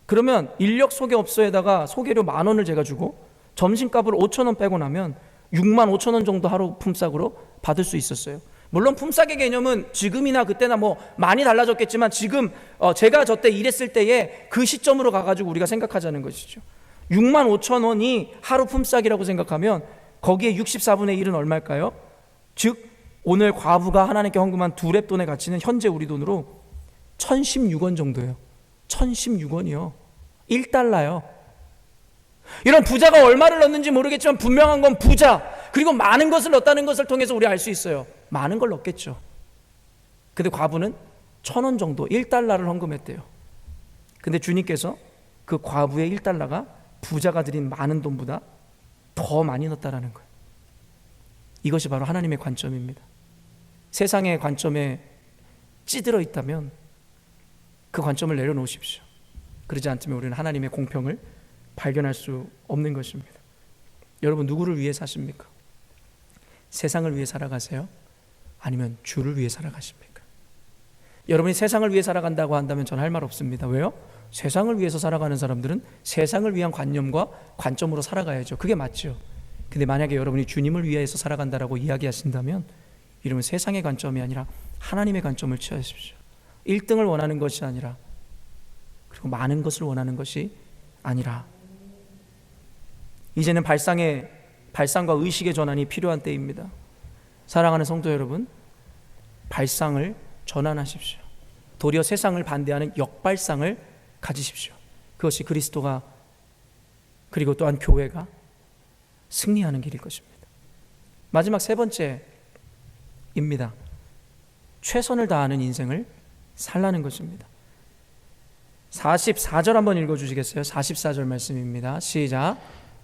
그러면 인력 소개업소에다가 소개료 10,000원을 제가 주고 점심값을 5,000원 빼고 나면 65,000원 정도 하루 품삯으로 받을 수 있었어요. 물론 품삯의 개념은 지금이나 그때나 뭐 많이 달라졌겠지만 지금 제가 저때 일했을 때에 그 시점으로 가가지고 우리가 생각하자는 것이죠. 65,000원이 하루 품삯이라고 생각하면 거기에 64분의 1은 얼마일까요? 즉 오늘 과부가 하나님께 헌금한 2렙돈의 가치는 현재 우리 돈으로 1,016원 정도예요. 1,016원이요. 1달러요. 이런 부자가 얼마를 넣는지 모르겠지만 분명한 건 부자, 그리고 많은 것을 넣었다는 것을 통해서 우리 알 수 있어요. 많은 걸 넣었겠죠. 근데 과부는 1,000원 정도, 1달러를 헌금했대요. 근데 주님께서 그 과부의 1달러가 부자가 드린 많은 돈보다 더 많이 넣었다라는 거예요. 이것이 바로 하나님의 관점입니다. 세상의 관점에 찌들어 있다면 그 관점을 내려놓으십시오. 그러지 않다면 우리는 하나님의 공평을 발견할 수 없는 것입니다. 여러분, 누구를 위해 사십니까? 세상을 위해 살아가세요? 아니면 주를 위해 살아가십니까? 여러분이 세상을 위해 살아간다고 한다면 전 할 말 없습니다. 왜요? 세상을 위해서 살아가는 사람들은 세상을 위한 관념과 관점으로 살아가야죠. 그게 맞죠. 근데 만약에 여러분이 주님을 위해서 살아간다라고 이야기하신다면 이러면 세상의 관점이 아니라 하나님의 관점을 취하십시오. 1등을 원하는 것이 아니라, 그리고 많은 것을 원하는 것이 아니라, 이제는 발상과 의식의 전환이 필요한 때입니다. 사랑하는 성도 여러분, 발상을 전환하십시오. 도리어 세상을 반대하는 역발상을 가지십시오. 그것이 그리스도가, 그리고 또한 교회가 승리하는 길일 것입니다. 마지막 3번째입니다. 최선을 다하는 인생을 살라는 것입니다. 44절 한번 읽어주시겠어요? 44절 말씀입니다. 시작.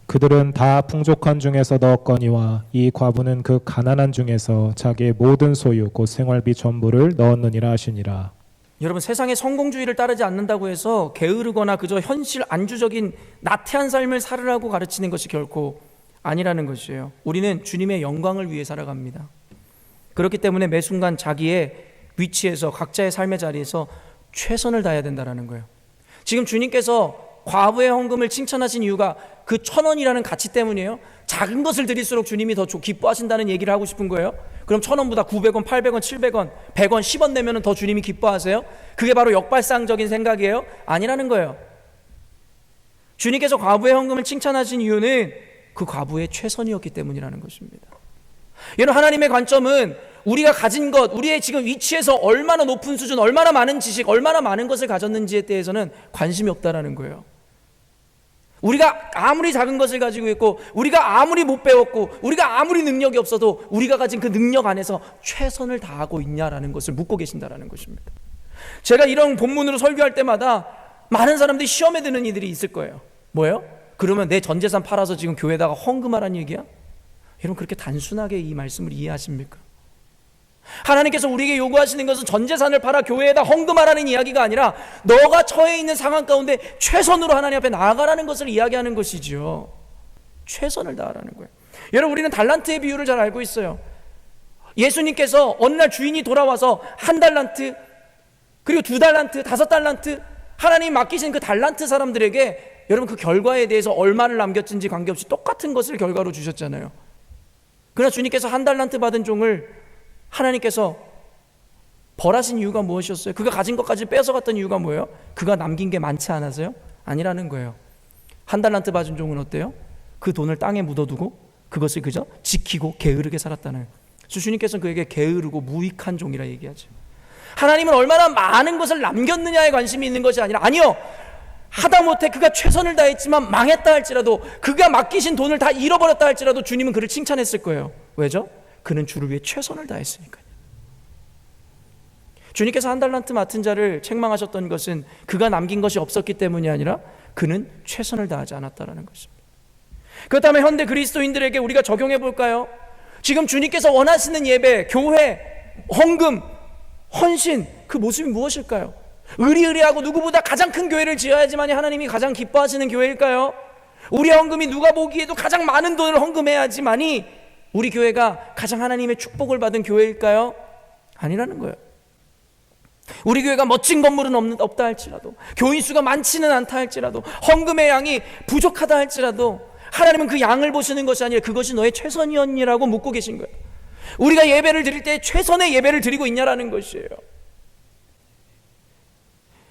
그들은 다 풍족한 중에서 넣었거니와 이 과부는 그 가난한 중에서 자기의 모든 소유 곧 생활비 전부를 넣었느니라 하시니라. 여러분, 세상의 성공주의를 따르지 않는다고 해서 게으르거나 그저 현실 안주적인 나태한 삶을 살으라고 가르치는 것이 결코 아니라는 것이에요. 우리는 주님의 영광을 위해 살아갑니다. 그렇기 때문에 매 순간 자기의 위치에서, 각자의 삶의 자리에서 최선을 다해야 된다는 거예요. 지금 주님께서 과부의 헌금을 칭찬하신 이유가 그 1,000원이라는 가치 때문이에요. 작은 것을 드릴수록 주님이 더 기뻐하신다는 얘기를 하고 싶은 거예요. 그럼 1,000원보다 900원, 800원, 700원, 100원, 10원 내면 더 주님이 기뻐하세요? 그게 바로 역발상적인 생각이에요? 아니라는 거예요. 주님께서 과부의 헌금을 칭찬하신 이유는 그 과부의 최선이었기 때문이라는 것입니다. 여러분, 하나님의 관점은 우리가 가진 것, 우리의 지금 위치에서 얼마나 높은 수준, 얼마나 많은 지식, 얼마나 많은 것을 가졌는지에 대해서는 관심이 없다라는 거예요. 우리가 아무리 작은 것을 가지고 있고, 우리가 아무리 못 배웠고, 우리가 아무리 능력이 없어도 우리가 가진 그 능력 안에서 최선을 다하고 있냐라는 것을 묻고 계신다라는 것입니다. 제가 이런 본문으로 설교할 때마다 많은 사람들이 시험에 드는 이들이 있을 거예요. 뭐예요? 그러면 내 전 재산 팔아서 지금 교회에다가 헌금하라는 얘기야? 여러분, 그렇게 단순하게 이 말씀을 이해하십니까? 하나님께서 우리에게 요구하시는 것은 전 재산을 팔아 교회에다 헌금하라는 이야기가 아니라 너가 처해 있는 상황 가운데 최선으로 하나님 앞에 나아가라는 것을 이야기하는 것이지요. 최선을 다하라는 거예요. 여러분, 우리는 달란트의 비유를 잘 알고 있어요. 예수님께서 어느 날 주인이 돌아와서 1달란트, 그리고 2달란트, 5달란트, 하나님 맡기신 그 달란트 사람들에게 여러분 그 결과에 대해서 얼마를 남겼든지 관계없이 똑같은 것을 결과로 주셨잖아요. 그러나 주님께서 1달란트 받은 종을 하나님께서 벌하신 이유가 무엇이었어요? 그가 가진 것까지 뺏어갔던 이유가 뭐예요? 그가 남긴 게 많지 않아서요? 아니라는 거예요. 1달란트 받은 종은 어때요? 그 돈을 땅에 묻어두고 그것을 그저 지키고 게으르게 살았다는 거예요. 주님께서는 그에게 게으르고 무익한 종이라 얘기하죠. 하나님은 얼마나 많은 것을 남겼느냐에 관심이 있는 것이 아니라, 아니요, 하다못해 그가 최선을 다했지만 망했다 할지라도, 그가 맡기신 돈을 다 잃어버렸다 할지라도 주님은 그를 칭찬했을 거예요. 왜죠? 그는 주를 위해 최선을 다했으니까요. 주님께서 1달란트 맡은 자를 책망하셨던 것은 그가 남긴 것이 없었기 때문이 아니라 그는 최선을 다하지 않았다는 것입니다. 그렇다면 현대 그리스도인들에게 우리가 적용해 볼까요? 지금 주님께서 원하시는 예배, 교회, 헌금, 헌신, 그 모습이 무엇일까요? 의리의리하고 누구보다 가장 큰 교회를 지어야지만이 하나님이 가장 기뻐하시는 교회일까요? 우리 헌금이 누가 보기에도 가장 많은 돈을 헌금해야지만이 우리 교회가 가장 하나님의 축복을 받은 교회일까요? 아니라는 거예요. 우리 교회가 멋진 건물은 없다 할지라도, 교인 수가 많지는 않다 할지라도, 헌금의 양이 부족하다 할지라도 하나님은 그 양을 보시는 것이 아니라 그것이 너의 최선이었니라고 묻고 계신 거예요. 우리가 예배를 드릴 때 최선의 예배를 드리고 있냐라는 것이에요.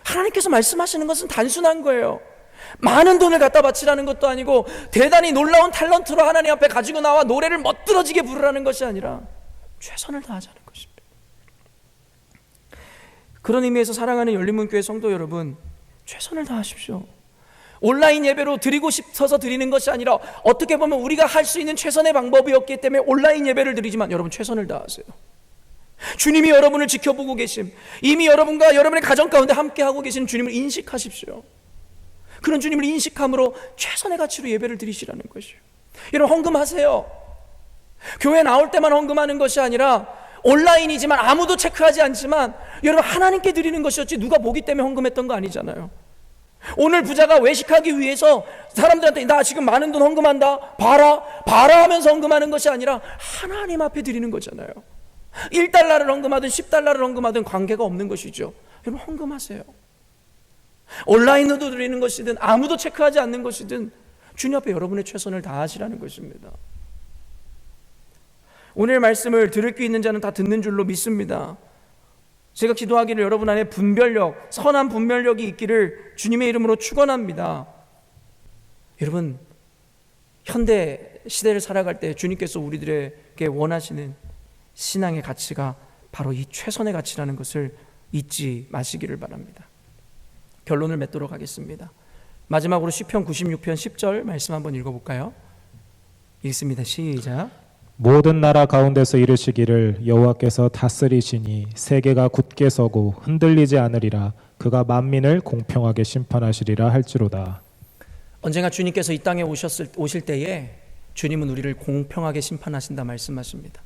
하나님께서 말씀하시는 것은 단순한 거예요. 많은 돈을 갖다 바치라는 것도 아니고 대단히 놀라운 탤런트로 하나님 앞에 가지고 나와 노래를 멋들어지게 부르라는 것이 아니라 최선을 다하자는 것입니다. 그런 의미에서 사랑하는 열린문교회 성도 여러분, 최선을 다하십시오. 온라인 예배로 드리고 싶어서 드리는 것이 아니라 어떻게 보면 우리가 할 수 있는 최선의 방법이었기 때문에 온라인 예배를 드리지만 여러분 최선을 다하세요. 주님이 여러분을 지켜보고 계심, 이미 여러분과 여러분의 가정 가운데 함께하고 계신 주님을 인식하십시오. 그런 주님을 인식함으로 최선의 가치로 예배를 드리시라는 것이에요. 여러분 헌금하세요. 교회 나올 때만 헌금하는 것이 아니라 온라인이지만 아무도 체크하지 않지만 여러분 하나님께 드리는 것이었지 누가 보기 때문에 헌금했던 거 아니잖아요. 오늘 부자가 외식하기 위해서 사람들한테 나 지금 많은 돈 헌금한다, 봐라 하면서 헌금하는 것이 아니라 하나님 앞에 드리는 거잖아요. 1달러를 헌금하든 10달러를 헌금하든 관계가 없는 것이죠. 여러분 헌금하세요. 온라인으로 드리는 것이든 아무도 체크하지 않는 것이든 주님 앞에 여러분의 최선을 다하시라는 것입니다. 오늘 말씀을 들을 귀 있는 자는 다 듣는 줄로 믿습니다. 제가 기도하기를 여러분 안에 분별력, 선한 분별력이 있기를 주님의 이름으로 축원합니다. 여러분 현대 시대를 살아갈 때 주님께서 우리들에게 원하시는 신앙의 가치가 바로 이 최선의 가치라는 것을 잊지 마시기를 바랍니다. 결론을 맺도록 하겠습니다. 마지막으로 시편 96편 10절 말씀 한번 읽어볼까요? 읽습니다. 시작. 모든 나라 가운데서 이르시기를 여호와께서 다스리시니 세계가 굳게 서고 흔들리지 않으리라. 그가 만민을 공평하게 심판하시리라 할지로다. 언젠가 주님께서 이 땅에 오실 때에 주님은 우리를 공평하게 심판하신다 말씀하십니다.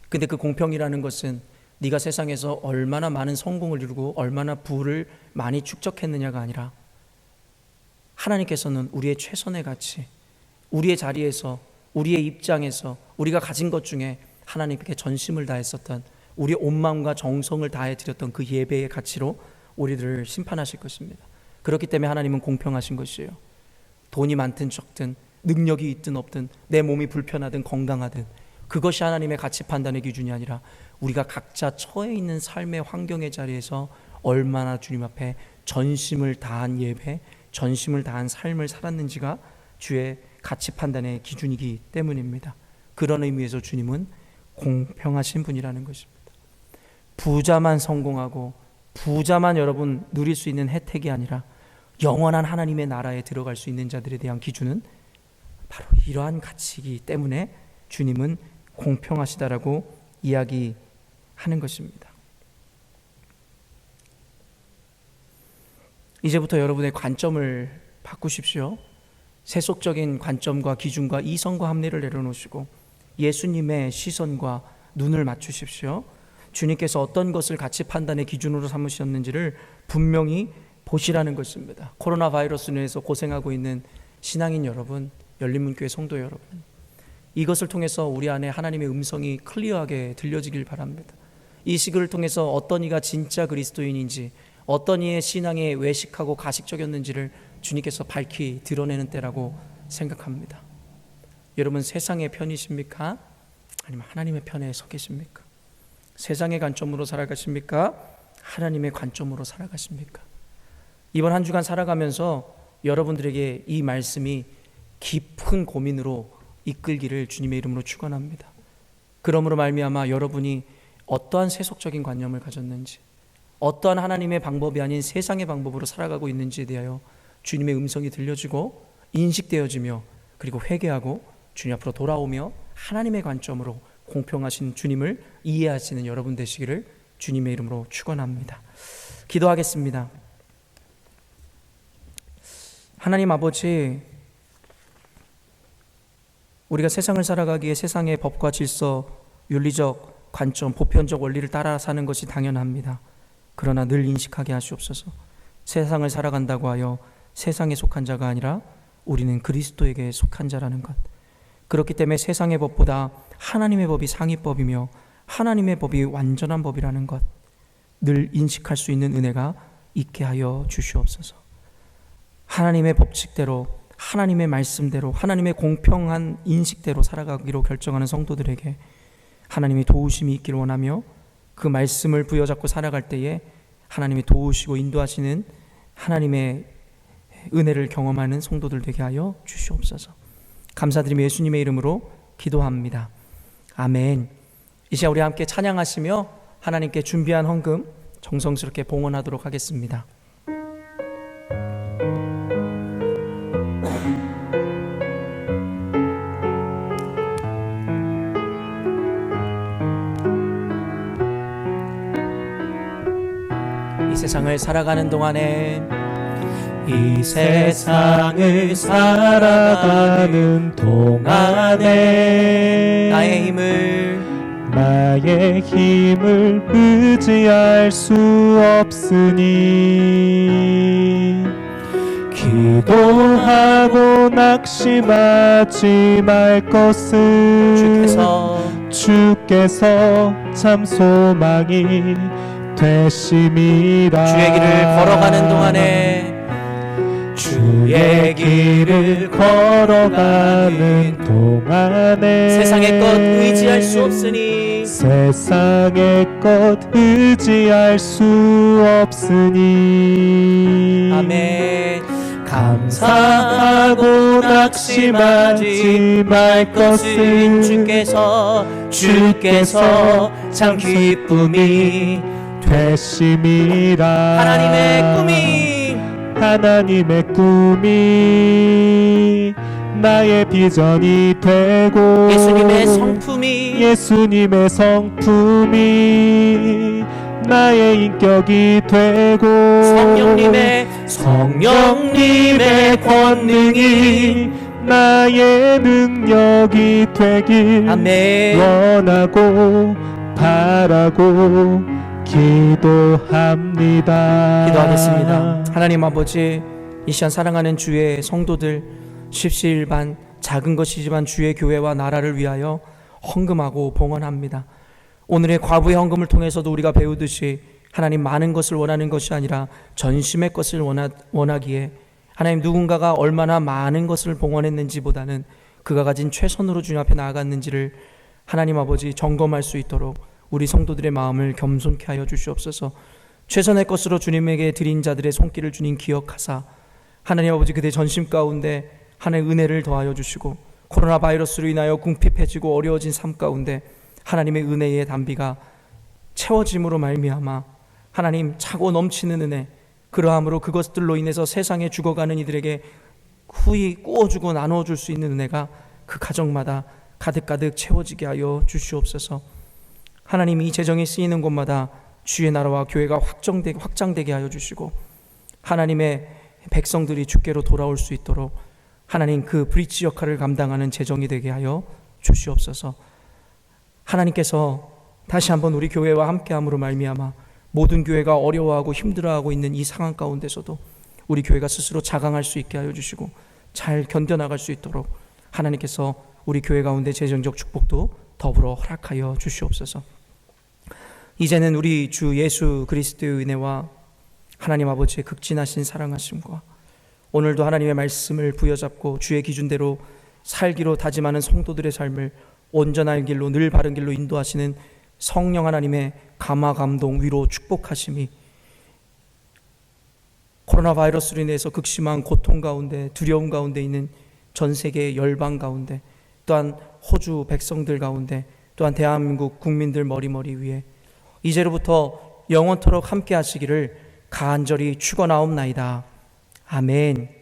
근데 그 공평이라는 것은 네가 세상에서 얼마나 많은 성공을 이루고 얼마나 부를 많이 축적했느냐가 아니라 하나님께서는 우리의 최선의 가치, 우리의 자리에서, 우리의 입장에서 우리가 가진 것 중에 하나님께 전심을 다했었던, 우리의 온 마음과 정성을 다해 드렸던 그 예배의 가치로 우리들을 심판하실 것입니다. 그렇기 때문에 하나님은 공평하신 것이에요. 돈이 많든 적든, 능력이 있든 없든, 내 몸이 불편하든 건강하든, 그것이 하나님의 가치 판단의 기준이 아니라 우리가 각자 처해 있는 삶의 환경의 자리에서 얼마나 주님 앞에 전심을 다한 예배, 전심을 다한 삶을 살았는지가 주의 가치 판단의 기준이기 때문입니다. 그런 의미에서 주님은 공평하신 분이라는 것입니다. 부자만 성공하고 부자만 여러분 누릴 수 있는 혜택이 아니라 영원한 하나님의 나라에 들어갈 수 있는 자들에 대한 기준은 바로 이러한 가치이기 때문에 주님은 공평하시다라고 이야기하는 것입니다. 이제부터 여러분의 관점을 바꾸십시오. 세속적인 관점과 기준과 이성과 합리를 내려놓으시고 예수님의 시선과 눈을 맞추십시오. 주님께서 어떤 것을 가치 판단의 기준으로 삼으셨는지를 분명히 보시라는 것입니다. 코로나 바이러스로 인해서 고생하고 있는 신앙인 여러분, 열린문교회 성도 여러분, 이것을 통해서 우리 안에 하나님의 음성이 클리어하게 들려지길 바랍니다. 이 시기를 통해서 어떤 이가 진짜 그리스도인인지, 어떤 이의 신앙에 외식하고 가식적이었는지를 주님께서 밝히 드러내는 때라고 생각합니다. 여러분, 세상의 편이십니까? 아니면 하나님의 편에 서 계십니까? 세상의 관점으로 살아가십니까? 하나님의 관점으로 살아가십니까? 이번 한 주간 살아가면서 여러분들에게 이 말씀이 깊은 고민으로 이끌기를 주님의 이름으로 축원합니다. 그러므로 말미암아 여러분이 어떠한 세속적인 관념을 가졌는지, 어떠한 하나님의 방법이 아닌 세상의 방법으로 살아가고 있는지에 대하여 주님의 음성이 들려지고 인식되어지며, 그리고 회개하고 주님 앞으로 돌아오며 하나님의 관점으로 공평하신 주님을 이해하시는 여러분 되시기를 주님의 이름으로 축원합니다. 기도하겠습니다. 하나님 아버지, 우리가 세상을 살아가기에 세상의 법과 질서, 윤리적 관점, 보편적 원리를 따라 사는 것이 당연합니다. 그러나 늘 인식하게 하시옵소서. 세상을 살아간다고 하여 세상에 속한 자가 아니라 우리는 그리스도에게 속한 자라는 것. 그렇기 때문에 세상의 법보다 하나님의 법이 상위법이며 하나님의 법이 완전한 법이라는 것, 늘 인식할 수 있는 은혜가 있게 하여 주시옵소서. 하나님의 법칙대로, 하나님의 말씀대로, 하나님의 공평한 인식대로 살아가기로 결정하는 성도들에게 하나님의 도우심이 있기를 원하며, 그 말씀을 부여잡고 살아갈 때에 하나님이 도우시고 인도하시는 하나님의 은혜를 경험하는 성도들 되게 하여 주시옵소서. 감사드리며 예수님의 이름으로 기도합니다. 아멘. 이 시간 우리 함께 찬양하시며 하나님께 준비한 헌금 정성스럽게 봉헌하도록 하겠습니다. 이 세상을 살아가는 동안에, 이 세상을 살아가는 동안에 나의 힘을 의지할 수 없으니 기도하고 낙심하지 말 것은 주께서 참 소망이 되심이라. 주의 길을 걸어가는 동안에, 주의 길을 걸어가는 동안에 세상의 것 의지할 수 없으니, 세상의 것 의지할 수 없으니 아멘. 감사하고 낙심하지 말 것은 주께서 참 기쁨이 되심이라. 하나님의 꿈이 나의 비전이 되고 예수님의 성품이 나의 인격이 되고 성령님의 권능이 나의 능력이 되길 원하고 바라고 기도합니다. 기도하겠습니다. 하나님 아버지, 이 시간 사랑하는 주의 성도들 십시일반 작은 것이지만 주의 교회와 나라를 위하여 헌금하고 봉헌합니다. 오늘의 과부의 헌금을 통해서도 우리가 배우듯이 하나님 많은 것을 원하는 것이 아니라 전심의 것을 원하기에 하나님 누군가가 얼마나 많은 것을 봉헌했는지보다는 그가 가진 최선으로 주님 앞에 나아갔는지를 하나님 아버지 점검할 수 있도록 우리 성도들의 마음을 겸손케 하여 주시옵소서. 최선의 것으로 주님에게 드린 자들의 손길을 주님 기억하사 하나님 아버지 그대 전심 가운데 하나님의 은혜를 더하여 주시고, 코로나 바이러스로 인하여 궁핍해지고 어려워진 삶 가운데 하나님의 은혜의 담비가 채워짐으로 말미암아 하나님 차고 넘치는 은혜, 그러함으로 그것들로 인해서 세상에 죽어가는 이들에게 후히 꾸어주고 나눠줄 수 있는 은혜가 그 가정마다 가득가득 채워지게 하여 주시옵소서. 하나님, 이 재정이 쓰이는 곳마다 주의 나라와 교회가 확장되게 하여 주시고 하나님의 백성들이 주께로 돌아올 수 있도록 하나님 그 브릿지 역할을 감당하는 재정이 되게 하여 주시옵소서. 하나님께서 다시 한번 우리 교회와 함께함으로 말미암아 모든 교회가 어려워하고 힘들어하고 있는 이 상황 가운데서도 우리 교회가 스스로 자강할 수 있게 하여 주시고 잘 견뎌나갈 수 있도록 하나님께서 우리 교회 가운데 재정적 축복도 더불어 허락하여 주시옵소서. 이제는 우리 주 예수 그리스도의 은혜와 하나님 아버지의 극진하신 사랑하심과 오늘도 하나님의 말씀을 부여잡고 주의 기준대로 살기로 다짐하는 성도들의 삶을 온전한 길로 늘 바른 길로 인도하시는 성령 하나님의 감화 감동 위로 축복하심이 코로나 바이러스로 인해서 극심한 고통 가운데 두려움 가운데 있는 전 세계 열방 가운데 또한 호주 백성들 가운데 또한 대한민국 국민들 머리머리 위에 이제로부터 영원토록 함께 하시기를 간절히 축원하옵나이다. 아멘.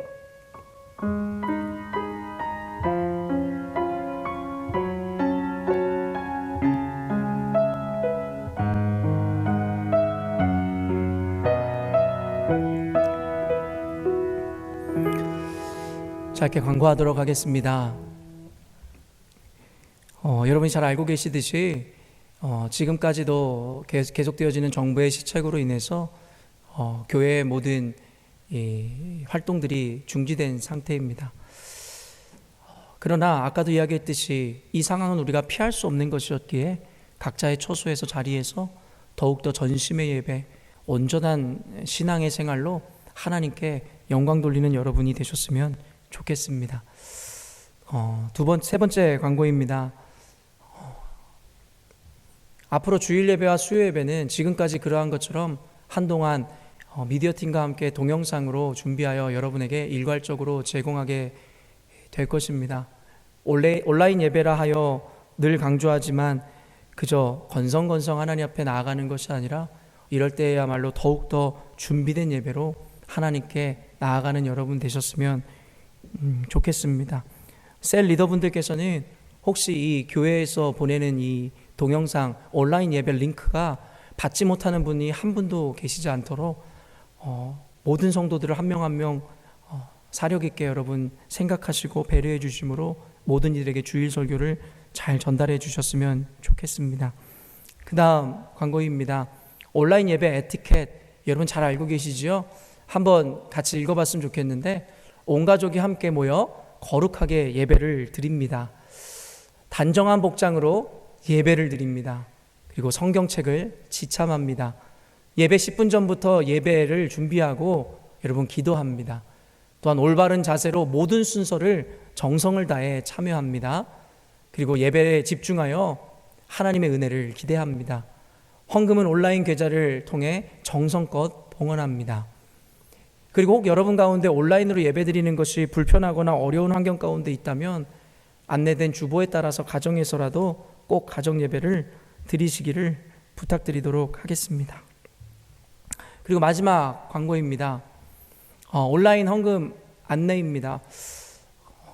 짧게 광고하도록 하겠습니다. 여러분이 잘 알고 계시듯이 지금까지도 계속되어지는 정부의 시책으로 인해서 교회의 모든 이 활동들이 중지된 상태입니다. 그러나 아까도 이야기했듯이 이 상황은 우리가 피할 수 없는 것이었기에 각자의 처소에서 자리에서 더욱더 전심의 예배, 온전한 신앙의 생활로 하나님께 영광 돌리는 여러분이 되셨으면 좋겠습니다. 세 번째 광고입니다. 앞으로 주일 예배와 수요 예배는 지금까지 그러한 것처럼 한동안 미디어팀과 함께 동영상으로 준비하여 여러분에게 일괄적으로 제공하게 될 것입니다. 온라인 예배라 하여 늘 강조하지만 그저 건성건성 하나님 앞에 나아가는 것이 아니라 이럴 때야말로 더욱더 준비된 예배로 하나님께 나아가는 여러분 되셨으면 좋겠습니다. 셀 리더분들께서는 혹시 이 교회에서 보내는 이 동영상 온라인 예배 링크가 받지 못하는 분이 한 분도 계시지 않도록 모든 성도들을 한 명 한 명 사력 있게 여러분 생각하시고 배려해 주심으로 모든 이들에게 주일 설교를 잘 전달해 주셨으면 좋겠습니다. 그 다음 광고입니다. 온라인 예배 에티켓 여러분 잘 알고 계시지요? 한번 같이 읽어봤으면 좋겠는데 온 가족이 함께 모여 거룩하게 예배를 드립니다. 단정한 복장으로 예배를 드립니다. 그리고 성경책을 지참합니다. 예배 10분 전부터 예배를 준비하고 여러분 기도합니다. 또한 올바른 자세로 모든 순서를 정성을 다해 참여합니다. 그리고 예배에 집중하여 하나님의 은혜를 기대합니다. 헌금은 온라인 계좌를 통해 정성껏 봉헌합니다. 그리고 혹 여러분 가운데 온라인으로 예배드리는 것이 불편하거나 어려운 환경 가운데 있다면 안내된 주보에 따라서 가정에서라도 꼭 가정 예배를 드리시기를 부탁드리도록 하겠습니다. 그리고 마지막 광고입니다. 온라인 헌금 안내입니다.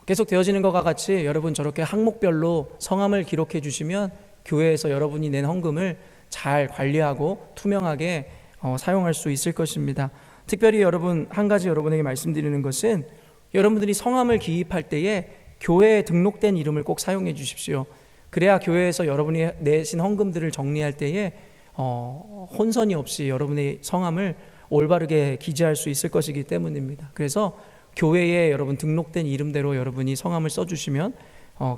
계속 되어지는 것과 같이 여러분 저렇게 항목별로 성함을 기록해 주시면 교회에서 여러분이 낸 헌금을 잘 관리하고 투명하게 사용할 수 있을 것입니다. 특별히 여러분 한 가지 여러분에게 말씀드리는 것은 여러분들이 성함을 기입할 때에 교회에 등록된 이름을 꼭 사용해 주십시오. 그래야 교회에서 여러분이 내신 헌금들을 정리할 때에 혼선이 없이 여러분의 성함을 올바르게 기재할 수 있을 것이기 때문입니다. 그래서 교회에 여러분 등록된 이름대로 여러분이 성함을 써주시면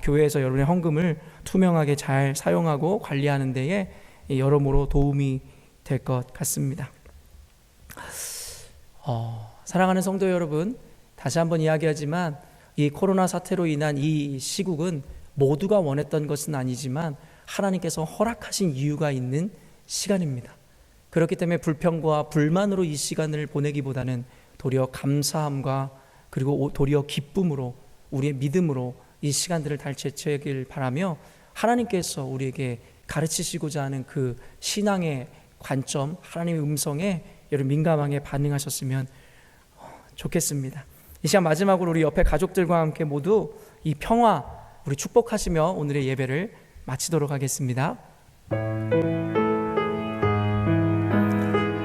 교회에서 여러분의 헌금을 투명하게 잘 사용하고 관리하는 데에 여러모로 도움이 될 것 같습니다. 사랑하는 성도 여러분, 다시 한번 이야기하지만 이 코로나 사태로 인한 이 시국은 모두가 원했던 것은 아니지만 하나님께서 허락하신 이유가 있는 시간입니다. 그렇기 때문에 불평과 불만으로 이 시간을 보내기보다는 도리어 감사함과 그리고 도리어 기쁨으로 우리의 믿음으로 이 시간들을 잘 제치하길 바라며 하나님께서 우리에게 가르치시고자 하는 그 신앙의 관점, 하나님의 음성에 여러분 민감하게 반응하셨으면 좋겠습니다. 이 시간 마지막으로 우리 옆에 가족들과 함께 모두 이 평화 우리 축복하시며 오늘의 예배를 마치도록 하겠습니다.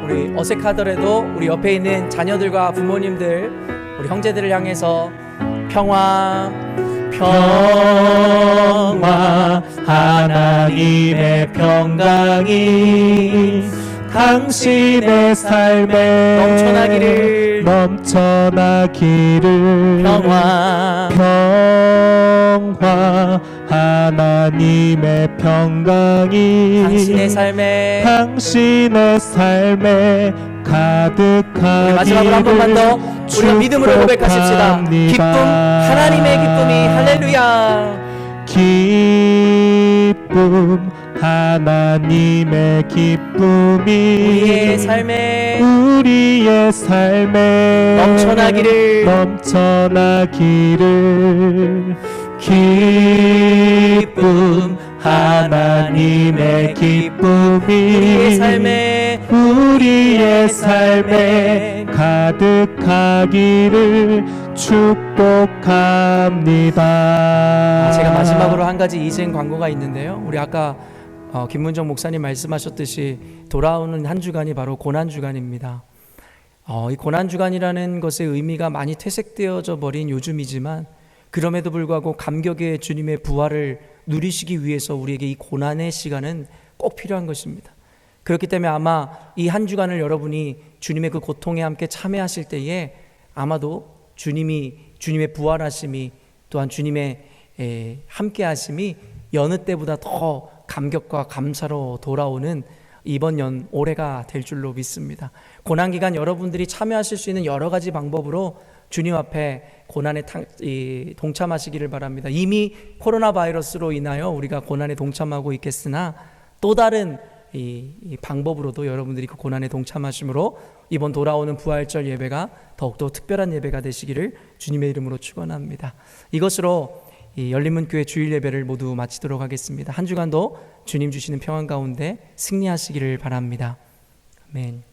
우리 어색하더라도 우리 옆에 있는 자녀들과 부모님들, 우리 형제들을 향해서 평화 하나님의 평강이 당신의 삶에 넘쳐나기를 넘쳐나기를 평화 평화 하나님의 평강이 당신의 삶에 가득하기를 마지막으로 한 번만 더 우리가 믿음으로 고백하십시다. 기쁨, 하나님의 기쁨이 할렐루야. 기쁨 하나님의 기쁨이 우리의 삶에 넘쳐나기를 기쁨 하나님의 기쁨이 우리의 삶에 가득하기를 축복합니다. 제가 마지막으로 한 가지 이젠 광고가 있는데요. 우리 아까 김문정 목사님 말씀하셨듯이 돌아오는 한 주간이 바로 고난주간입니다. 이 고난주간이라는 것의 의미가 많이 퇴색되어져 버린 요즘이지만 그럼에도 불구하고 감격의 주님의 부활을 누리시기 위해서 우리에게 이 고난의 시간은 꼭 필요한 것입니다. 그렇기 때문에 아마 이 한 주간을 여러분이 주님의 그 고통에 함께 참여하실 때에 아마도 주님의 부활하심이 또한 주님의 함께하심이 여느 때보다 더 감격과 감사로 돌아오는 이번 올해가 될 줄로 믿습니다. 고난기간 여러분들이 참여하실 수 있는 여러 가지 방법으로 주님 앞에 고난에 동참하시기를 바랍니다. 이미 코로나 바이러스로 인하여 우리가 고난에 동참하고 있겠으나 또 다른 이 방법으로도 여러분들이 그 고난에 동참하심으로 이번 돌아오는 부활절 예배가 더욱더 특별한 예배가 되시기를 주님의 이름으로 축원합니다. 이것으로 이 열린문교회 주일 예배를 모두 마치도록 하겠습니다. 한 주간도 주님 주시는 평안 가운데 승리하시기를 바랍니다. 아멘.